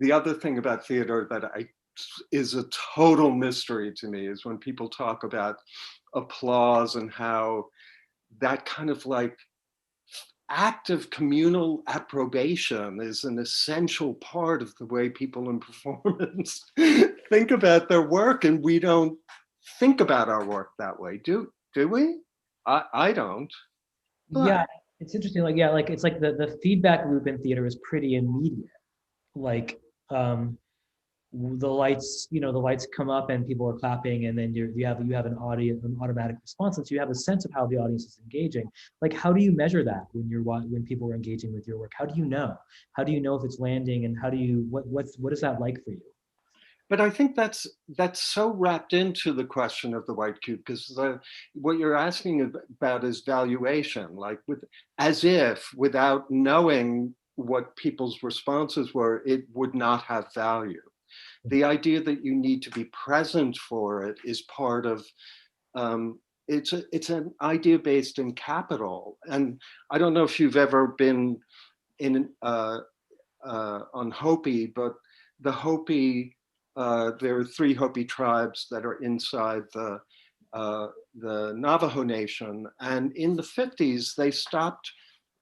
the other thing about theater that is a total mystery to me, is when people talk about applause and how that kind of like act of communal approbation is an essential part of the way people in performance think about their work, and we don't think about our work that way. Do we? I don't. But yeah, it's interesting. Like, yeah, like it's like the feedback loop in theater is pretty immediate. Like the lights come up and people are clapping, and then you have an automatic response, and so you have a sense of how the audience is engaging. Like, how do you measure that when people are engaging with your work? How do you know? How do you know if it's landing, and what is that like for you? But I think that's so wrapped into the question of the white cube, because what you're asking about is valuation, like as if without knowing what people's responses were, it would not have value. The idea that you need to be present for it is part of, it's an idea based in capital. And I don't know if you've ever been on Hopi, but the Hopi, there are 3 Hopi tribes that are inside the Navajo Nation. And in the 50s, they stopped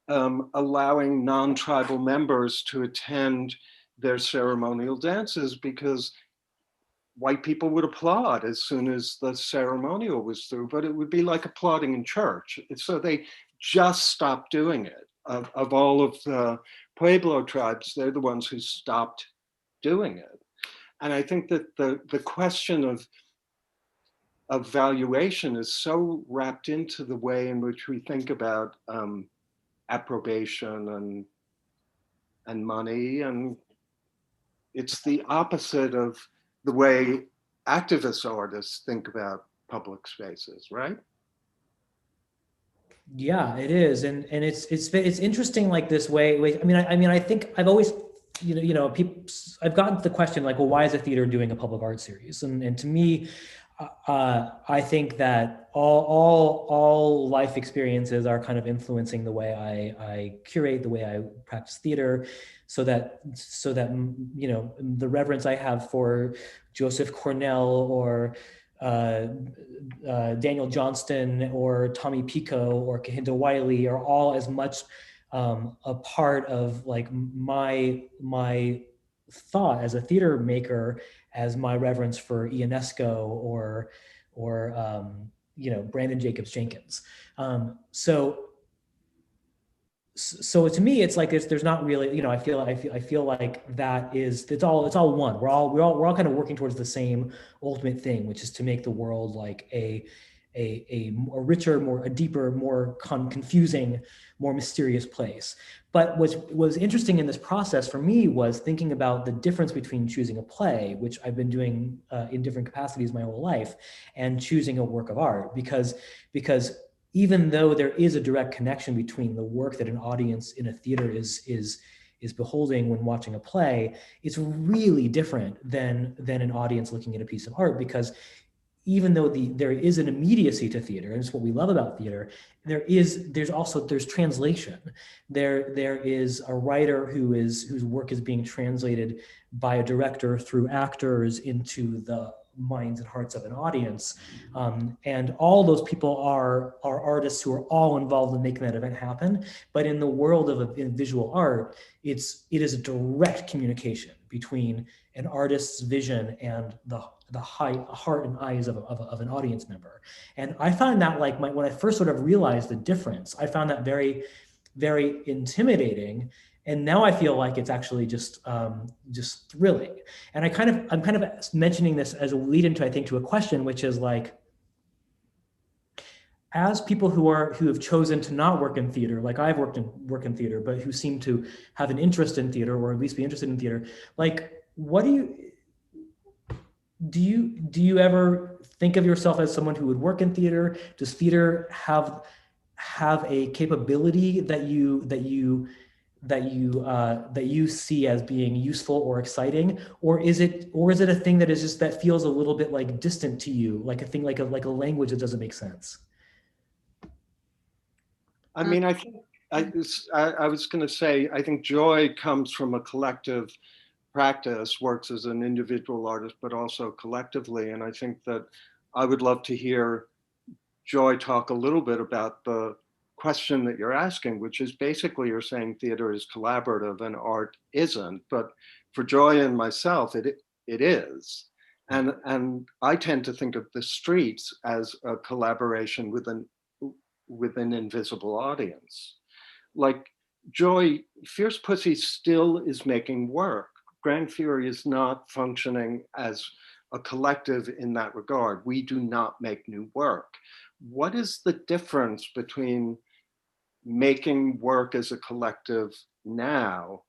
allowing non-tribal members to attend their ceremonial dances because white people would applaud as soon as the ceremonial was through, but it would be like applauding in church. So they just stopped doing it. Of all of the Pueblo tribes, they're the ones who stopped doing it. And I think that the question of valuation is so wrapped into the way in which we think about approbation and money, and it's the opposite of the way activist artists think about public spaces, right? Yeah, it is, and it's interesting, like this way. I mean, I think I've always, people, I've gotten to the question like, well, why is a theater doing a public art series? And to me, I think that all life experiences are kind of influencing the way I curate, the way I practice theater, so that you know, the reverence I have for Joseph Cornell or Daniel Johnston or Tommy Pico or Kahinda Wiley are all as much a part of like my thought as a theater maker as my reverence for Ionesco or you know, Brandon Jacobs Jenkins. So to me, it's like there's not really, you know, I feel like that is, it's all one. We're all kind of working towards the same ultimate thing, which is to make the world like a richer, a deeper, more confusing, more mysterious place. But what was interesting in this process for me was thinking about the difference between choosing a play, which I've been doing in different capacities my whole life, and choosing a work of art, because even though there is a direct connection between the work that an audience in a theater is beholding when watching a play, it's really different than an audience looking at a piece of art, because even though there is an immediacy to theater, and it's what we love about theater, there's also translation. There is a writer whose work is being translated by a director through actors into the minds and hearts of an audience, and all those people are artists who are all involved in making that event happen. But in the world of visual art, it is a direct communication between an artist's vision and the heart and eyes of an audience member. And I found that, like, when I first sort of realized the difference, I found that very, very intimidating. And now I feel like it's actually just thrilling. And I'm kind of mentioning this as a lead into, I think, to a question, which is like, as people who have chosen to not work in theater, like I've worked in theater, but who seem to have an interest in theater, or at least be interested in theater, like, what do you ever think of yourself as someone who would work in theater? Does theater have a capability that you see as being useful or exciting, or is it a thing that is just, that feels a little bit like distant to you, like a thing, like a language that doesn't make sense? I mean, I think I was going to say, I think joy comes from a collective practice, works as an individual artist, but also collectively. And I think that I would love to hear Joy talk a little bit about the question that you're asking, which is basically, you're saying theater is collaborative and art isn't. But for Joy and myself, it is. And I tend to think of the streets as a collaboration with an invisible audience. Like, Joy, Fierce Pussy still is making work. Grand Fury is not functioning as a collective in that regard. We do not make new work. What is the difference between making work as a collective now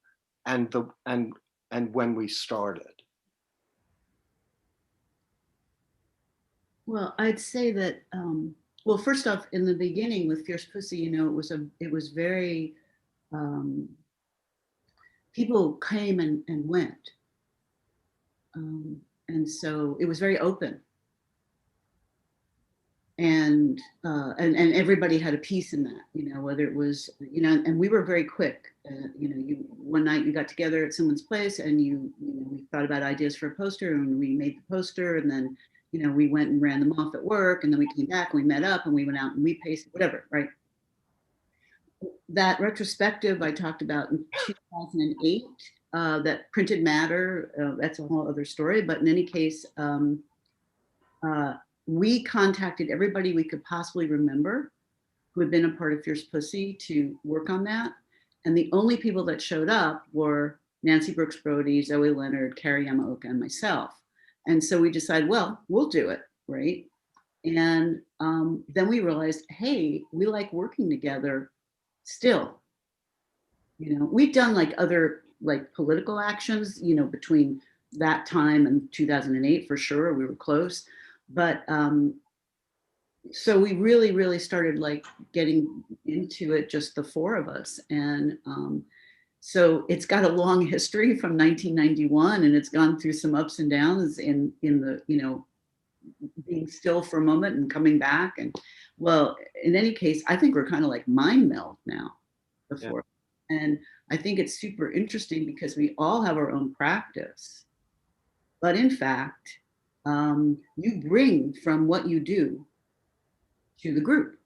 and when we started? Well, I'd say that, well, first off, in the beginning with Fierce Pussy, you know, it was very, people came and went. And so it was very open. And everybody had a piece in that, you know, whether it was, you know, and we were very quick. You know, one night you got together at someone's place and you know, we thought about ideas for a poster and we made the poster, and then, you know, we went and ran them off at work, and then we came back and we met up and we went out and we pasted, whatever, right? That retrospective I talked about in 2008, that printed matter, that's a whole other story. But in any case, we contacted everybody we could possibly remember who had been a part of Fierce Pussy to work on that. And the only people that showed up were Nancy Brooks Brody, Zoe Leonard, Carrie Yamaoka, and myself. And so we decided, well, we'll do it, right? And then we realized, hey, we like working together still. You know, we've done like other like political actions, you know, between that time and 2008, for sure, we were close. But so we really started like getting into it, just the four of us. And so it's got a long history from 1991, and it's gone through some ups and downs in the, you know, being still for a moment and coming back. And well, in any case, I think we're kind of like mind meld now before. Yeah. And I think it's super interesting because we all have our own practice. But in fact, you bring from what you do to the group.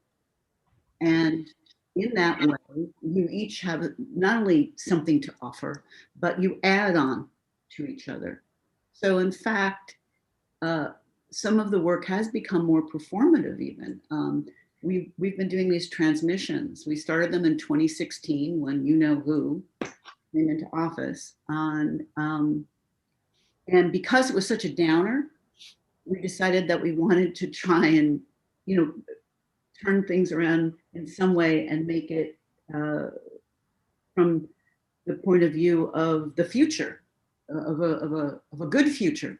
And in that way, you each have not only something to offer, but you add on to each other. So in fact, some of the work has become more performative even. We've been doing these transmissions. We started them in 2016 when You Know Who came into office. And because it was such a downer, we decided that we wanted to try and, turn things around in some way and make it from the point of view of the future, of a good future.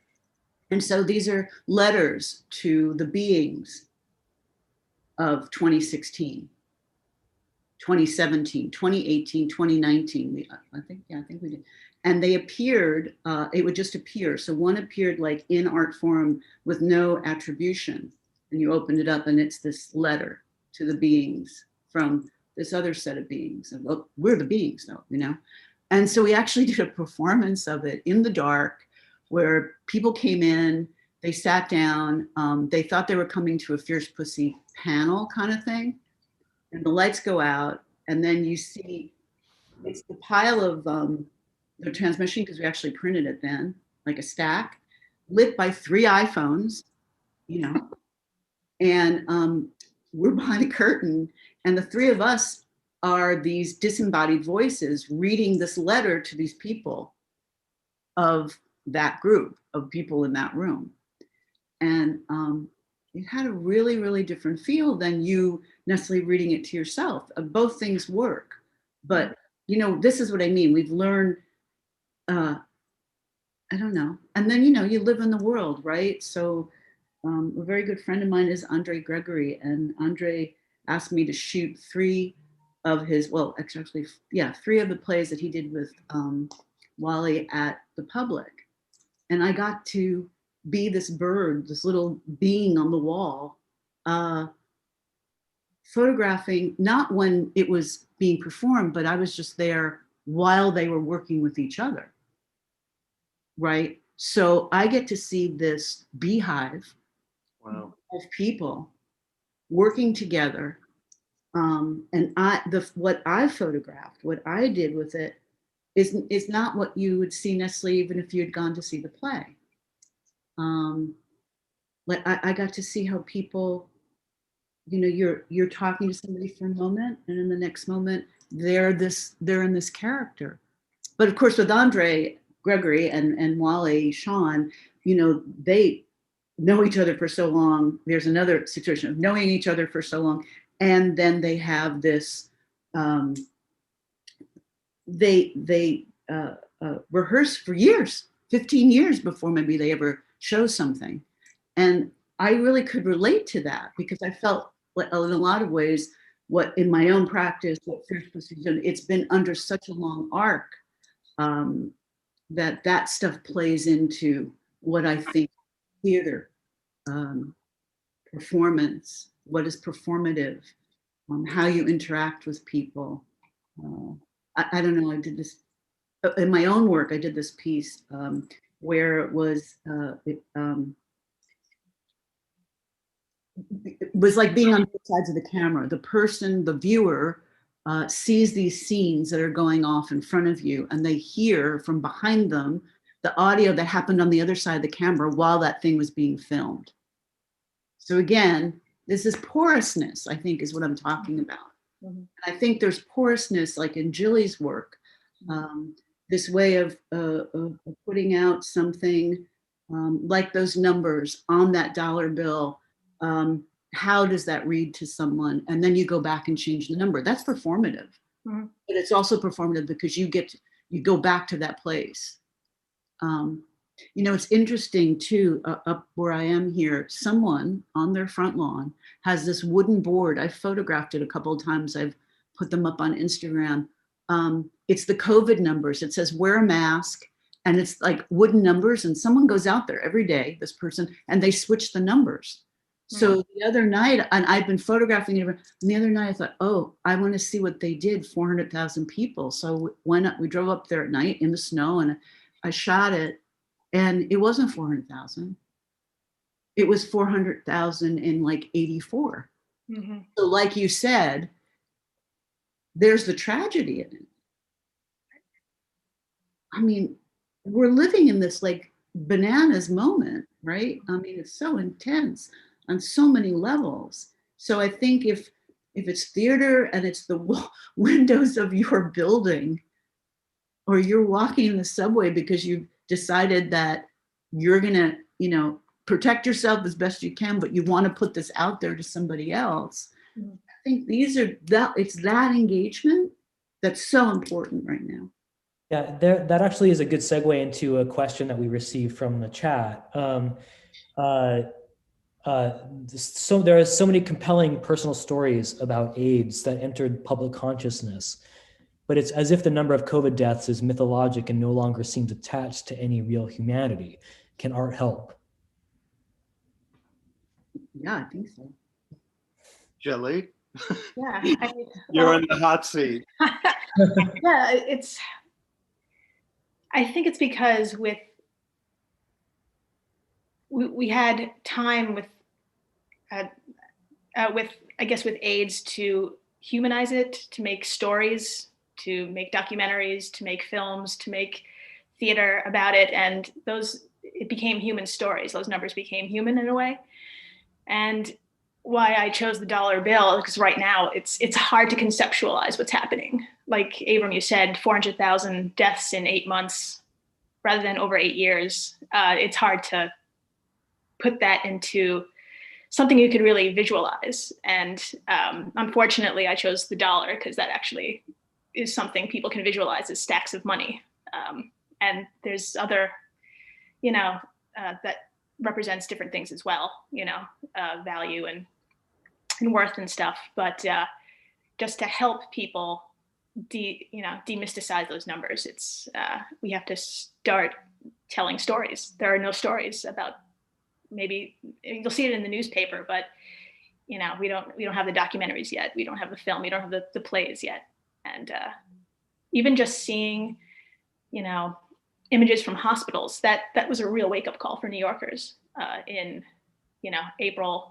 And so these are letters to the beings of 2016, 2017, 2018, 2019. I think we did. And they appeared, it would just appear. So one appeared like in art form with no attribution. And you opened it up and it's this letter to the beings from this other set of beings. And well, we're the beings though, And so we actually did a performance of it in the dark where people came in, they sat down, they thought they were coming to a Fierce Pussy panel kind of thing. And the lights go out and then you see, it's the pile of the transmission, because we actually printed it then, like a stack, lit by 3 iPhones, and we're behind a curtain, and the 3 of us are these disembodied voices reading this letter to these people of that group of people in that room. And it had a really, really different feel than you necessarily reading it to yourself. Both things work, but this is what I mean. We've learned, I don't know. And then, you live in the world, right? So a very good friend of mine is Gregory, and Andre asked me to shoot 3 of his, well, actually, 3 of the plays that he did with Wally at the Public. And I got to be this bird, this little being on the wall, photographing, not when it was being performed, but I was just there while they were working with each other, right? So I get to see this beehive of people working together. And what I photographed, what I did with it is not what you would see necessarily even if you had gone to see the play. Like I got to see how people, you're talking to somebody for a moment, and in the next moment they're in this character. But of course, with Andre, Gregory, and Wally, Sean, they know each other for so long. There's another situation of knowing each other for so long, and then they have this. They rehearse for years, 15 years before maybe they ever show something. And I really could relate to that because I felt like in a lot of ways, what in my own practice, what Fierce Pussy done, it's been under such a long arc that stuff plays into what I think theater, performance, what is performative, how you interact with people. I don't know, I did this, in my own work, I did this piece where it was like being on both sides of the camera. The person, the viewer, sees these scenes that are going off in front of you, and they hear from behind them the audio that happened on the other side of the camera while that thing was being filmed. So again, this is porousness, I think, is what I'm talking about. Mm-hmm. I think there's porousness, like in Jilly's work, this way of putting out something like those numbers on that dollar bill. How does that read to someone? And then you go back and change the number. That's performative. Mm-hmm. But it's also performative because you go back to that place. It's interesting too, up where I am here, someone on their front lawn has this wooden board. I've photographed it a couple of times. I've put them up on Instagram. It's the COVID numbers. It says, wear a mask and it's like wooden numbers, and someone goes out there every day, this person, and they switch the numbers. So the other night, and I've been photographing it, and the other night I thought, oh, I want to see what they did, 400,000 people. So we drove up there at night in the snow, and I shot it, and it wasn't 400,000. It was 400,000 in like 84. Mm-hmm. So like you said, there's the tragedy in it. I mean, we're living in this like bananas moment, right? I mean, it's so intense on so many levels. So I think if it's theater and it's the windows of your building, or you're walking in the subway because you've decided that you're gonna, protect yourself as best you can, but you want to put this out there to somebody else. Mm-hmm. I think it's that engagement that's so important right now. Yeah, that actually is a good segue into a question that we received from the chat. So there are so many compelling personal stories about AIDS that entered public consciousness, but it's as if the number of COVID deaths is mythologic and no longer seems attached to any real humanity. Can art help? Yeah, I think so. Jilly? Yeah. You're in the hot seat. Yeah, I think it's because we had time with AIDS to humanize it, to make stories, to make documentaries, to make films, to make theater about it, and it became human stories. Those numbers became human in a way. And why I chose the dollar bill, because right now it's hard to conceptualize what's happening. Like Abram, you said, 400,000 deaths in 8 months rather than over 8 years. It's hard to put that into something you could really visualize. And unfortunately, I chose the dollar because that actually is something people can visualize as stacks of money. And there's other, that represents different things as well, value and worth and stuff. But just to help people demysticize those numbers, we have to start telling stories. There are no stories about, maybe you'll see it in the newspaper, but we don't have the documentaries yet. We don't have the film. We don't have the plays yet. And even just seeing, images from hospitals, that was a real wake up call for New Yorkers in,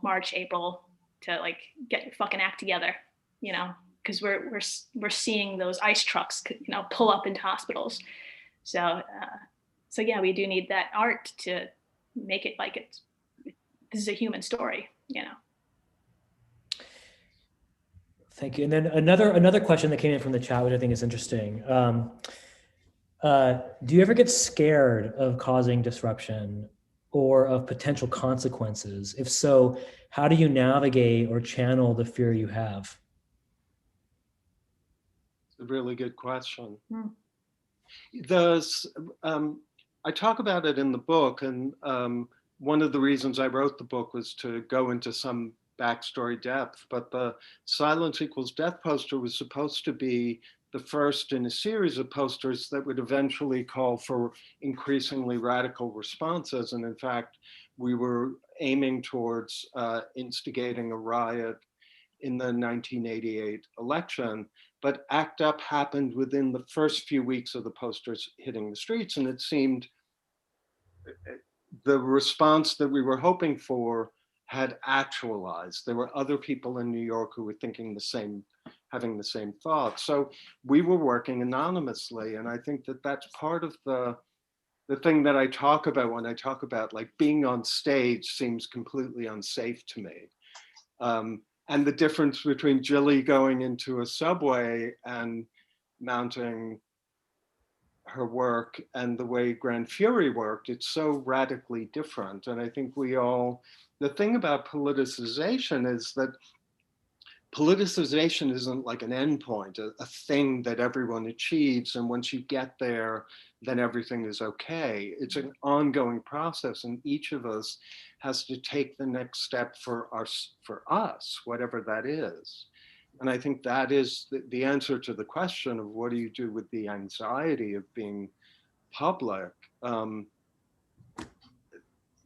March, April, to like get your fucking act together, because we're seeing those ice trucks, pull up into hospitals. So yeah, we do need that art to make it like this is a human story, Thank you. And then another question that came in from the chat, which I think is interesting. Do you ever get scared of causing disruption or of potential consequences? If so, how do you navigate or channel the fear you have? It's a really good question. Hmm. I talk about it in the book, and one of the reasons I wrote the book was to go into some backstory depth, but the Silence Equals Death poster was supposed to be the first in a series of posters that would eventually call for increasingly radical responses. And in fact, we were aiming towards instigating a riot in the 1988 election. But ACT UP happened within the first few weeks of the posters hitting the streets, and it seemed the response that we were hoping for had actualized. There were other people in New York who were thinking having the same thoughts. So we were working anonymously, and I think that that's part of the thing that I talk about when I talk about like being on stage seems completely unsafe to me. And the difference between Jilly going into a subway and mounting her work and the way Grand Fury worked, it's so radically different. And I think the thing about politicization is that politicization isn't like an endpoint, a thing that everyone achieves. And once you get there, then everything is okay. It's an ongoing process, and each of us has to take the next step for us, whatever that is. And I think that is the answer to the question of what do you do with the anxiety of being public.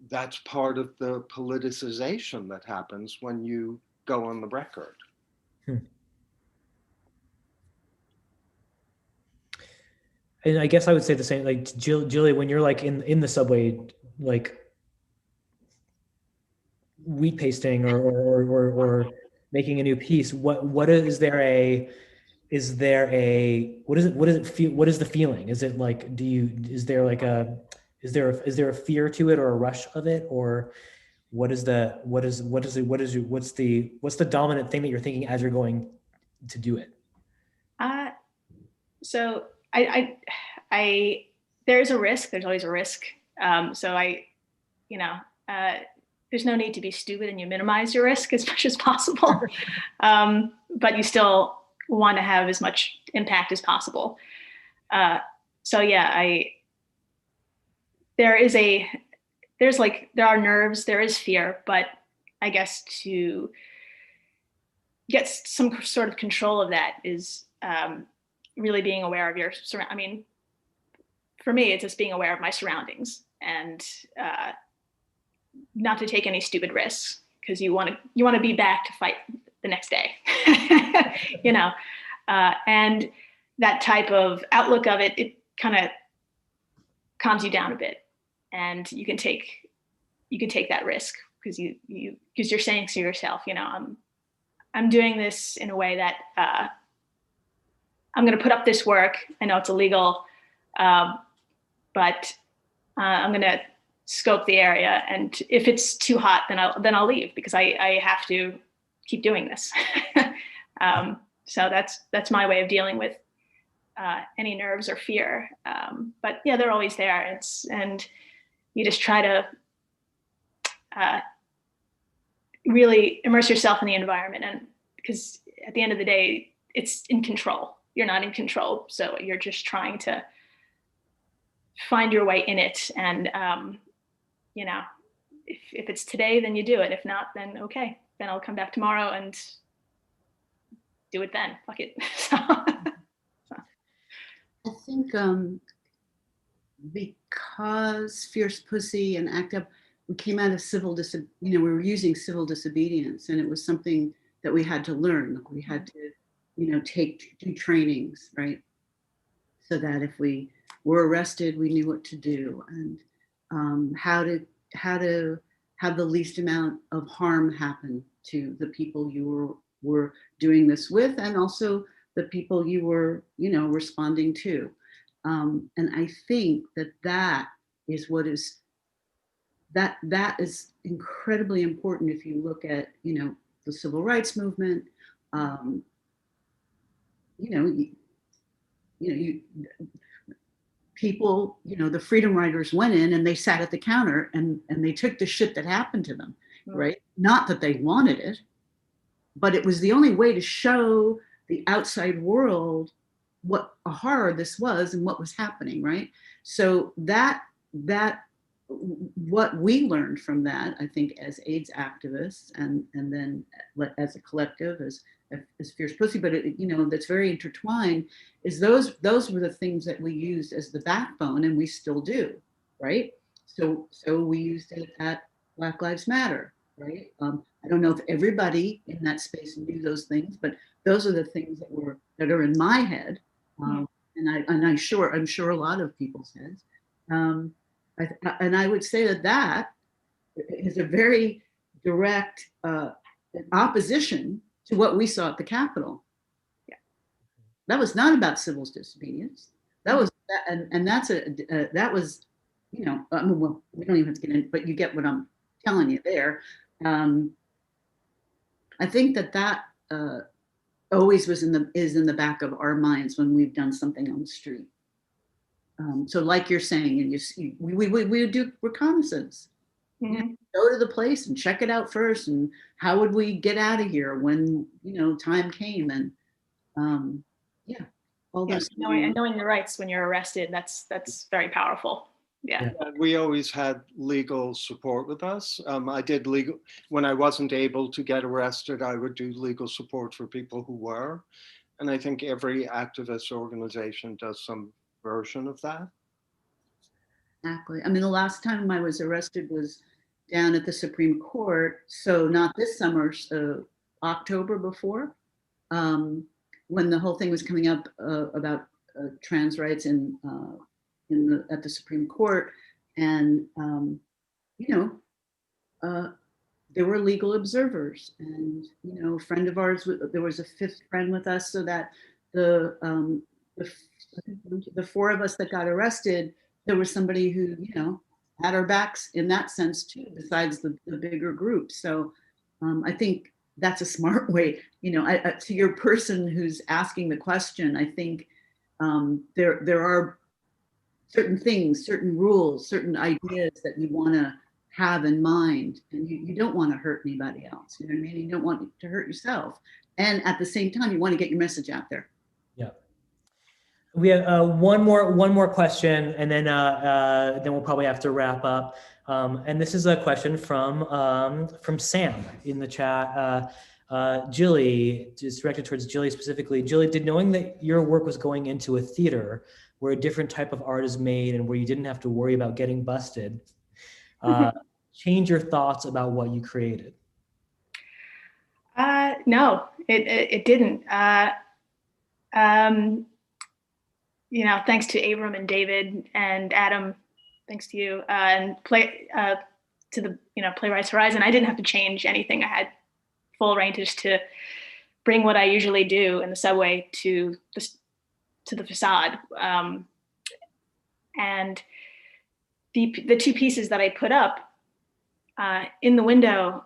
that's part of the politicization that happens when you go on the record. And I guess I would say the same, like Jilly, when you're like in the subway, like wheat pasting or making a new piece, what is there a what does it feel, what is the feeling? Is it like, is there like is there a fear to it or a rush of it, or what's the dominant thing that you're thinking as you're going to do it? So there's a risk. There's always a risk. There's no need to be stupid, and you minimize your risk as much as possible. But you still want to have as much impact as possible. There are nerves, there is fear, but I guess to get some sort of control of that is really being aware of your for me, it's just being aware of my surroundings and not to take any stupid risks, because you want to be back to fight the next day. And that type of outlook of it kind of calms you down a bit, and you can take that risk because you're saying to yourself, I'm doing this in a way that I'm going to put up this work. I know it's illegal, but I'm going to scope the area, and if it's too hot, then I'll leave, because I have to keep doing this. So that's my way of dealing with any nerves or fear. But yeah, they're always there. And you just try to really immerse yourself in the environment, and because at the end of the day, it's in control. You're not in control, so you're just trying to find your way in it. And if it's today, then you do it. If not, then okay, then I'll come back tomorrow and do it then. Fuck it. I think because Fierce Pussy and ACT UP, we came out of we were using civil disobedience, and it was something that we had to learn. We had to, do trainings, right? So that if we were arrested, we knew what to do, and how to have the least amount of harm happen to the people you were doing this with, and also the people you were, responding to. And I think that is what is, that is incredibly important if you look at, the civil rights movement. People, the freedom riders went in and they sat at the counter and they took the shit that happened to them, right? Not that they wanted it, but it was the only way to show the outside world what a horror this was and what was happening, right? So that what we learned from that, I think, as AIDS activists and then as a collective, as Fierce Pussy, but that's very intertwined, is those were the things that we used as the backbone, and we still do, right? So we used it at Black Lives Matter, right? I don't know if everybody in that space knew those things, but those are the things that are in my head, and I'm sure a lot of people's heads. And I would say that is a very direct opposition to what we saw at the Capitol. Yeah. That was not about civil disobedience. That was, and that was, well, we don't even have to get in, but you get what I'm telling you there. I think that always is in the back of our minds when we've done something on the street. So like you're saying, and we would do reconnaissance. Mm-hmm. Go to the place and check it out first, and how would we get out of here when time came, and all those knowing your rights when you're arrested, that's very powerful. Yeah. We always had legal support with us. I did legal when I wasn't able to get arrested. I would do legal support for people who were, and I think every activist organization does some version of that. Exactly. I mean, the last time I was arrested was down at the Supreme Court. So not this summer, October before, when the whole thing was coming up about trans rights at the Supreme Court. And, you know, there were legal observers, and, you know, a friend of ours, there was a fifth friend with us, so that the four of us that got arrested, there was somebody who, you know, had our backs in that sense too, besides the bigger group. So I think that's a smart way, you know, to your person who's asking the question. I think there are certain things, certain rules, certain ideas that you want to have in mind, and you don't want to hurt anybody else. You know what I mean? You don't want to hurt yourself, and at the same time, you want to get your message out there. Yeah. We have one more question, and then we'll probably have to wrap up. And this is a question from Sam in the chat. Jilly, just directed towards Jilly specifically. Jilly, did knowing that your work was going into a theater where a different type of art is made and where you didn't have to worry about getting busted, change your thoughts about what you created? No, it didn't. You know, thanks to Abram and David and Adam, thanks to you, and to the, you know, Playwrights Horizon, I didn't have to change anything. I had full range to bring what I usually do in the subway to the facade. And the two pieces that I put up in the window,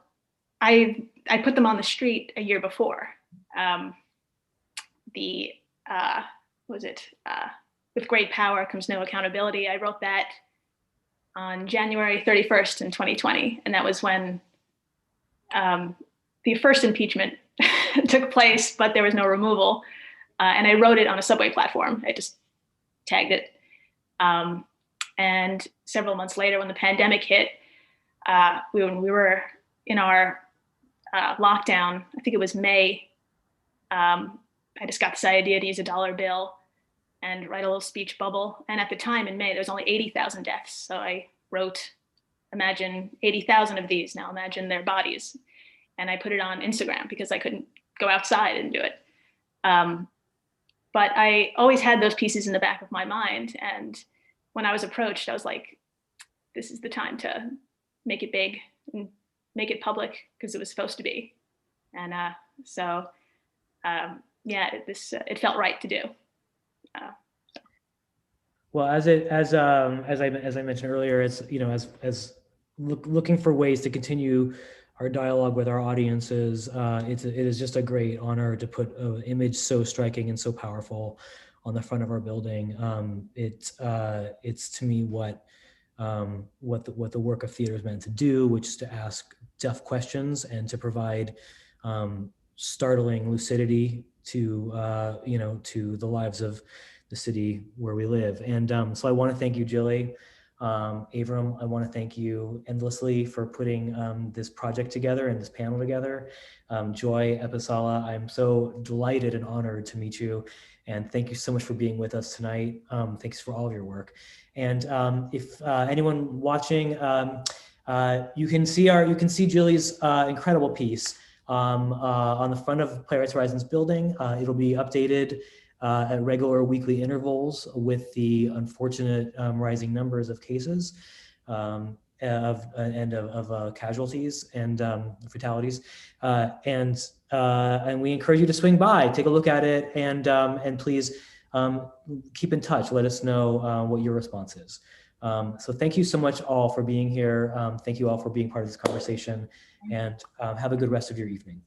I put them on the street a year before. With great power comes no accountability. I wrote that on January 31st in 2020. And that was when the first impeachment took place, but there was no removal. And I wrote it on a subway platform. I just tagged it. And several months later, when the pandemic hit, when we were in our lockdown, I think it was May, I just got this idea to use a dollar bill and write a little speech bubble. And at the time in May, there was only 80,000 deaths. So I wrote, imagine 80,000 of these, now imagine their bodies. And I put it on Instagram because I couldn't go outside and do it. But I always had those pieces in the back of my mind. And when I was approached, I was like, this is the time to make it big and make it public, because it was supposed to be. And yeah, it felt right to do. Well, as I mentioned earlier, as you know, as looking for ways to continue our dialogue with our audiences, it is just a great honor to put an image so striking and so powerful on the front of our building. It's to me what the work of theater is meant to do, which is to ask tough questions and to provide startling lucidity to the lives of the city where we live. And so I want to thank you, Jilly. Avram, I want to thank you endlessly for putting this project together and this panel together. Joy, Episalla, I'm so delighted and honored to meet you. And thank you so much for being with us tonight. Thanks for all of your work. And if anyone watching, you can see Jilly's incredible piece on the front of Playwrights Horizons building. It'll be updated at regular weekly intervals with the unfortunate rising numbers of cases of casualties and fatalities, and we encourage you to swing by, take a look at it, and please keep in touch. Let us know what your response is. So thank you so much all for being here. Thank you all for being part of this conversation, and have a good rest of your evening.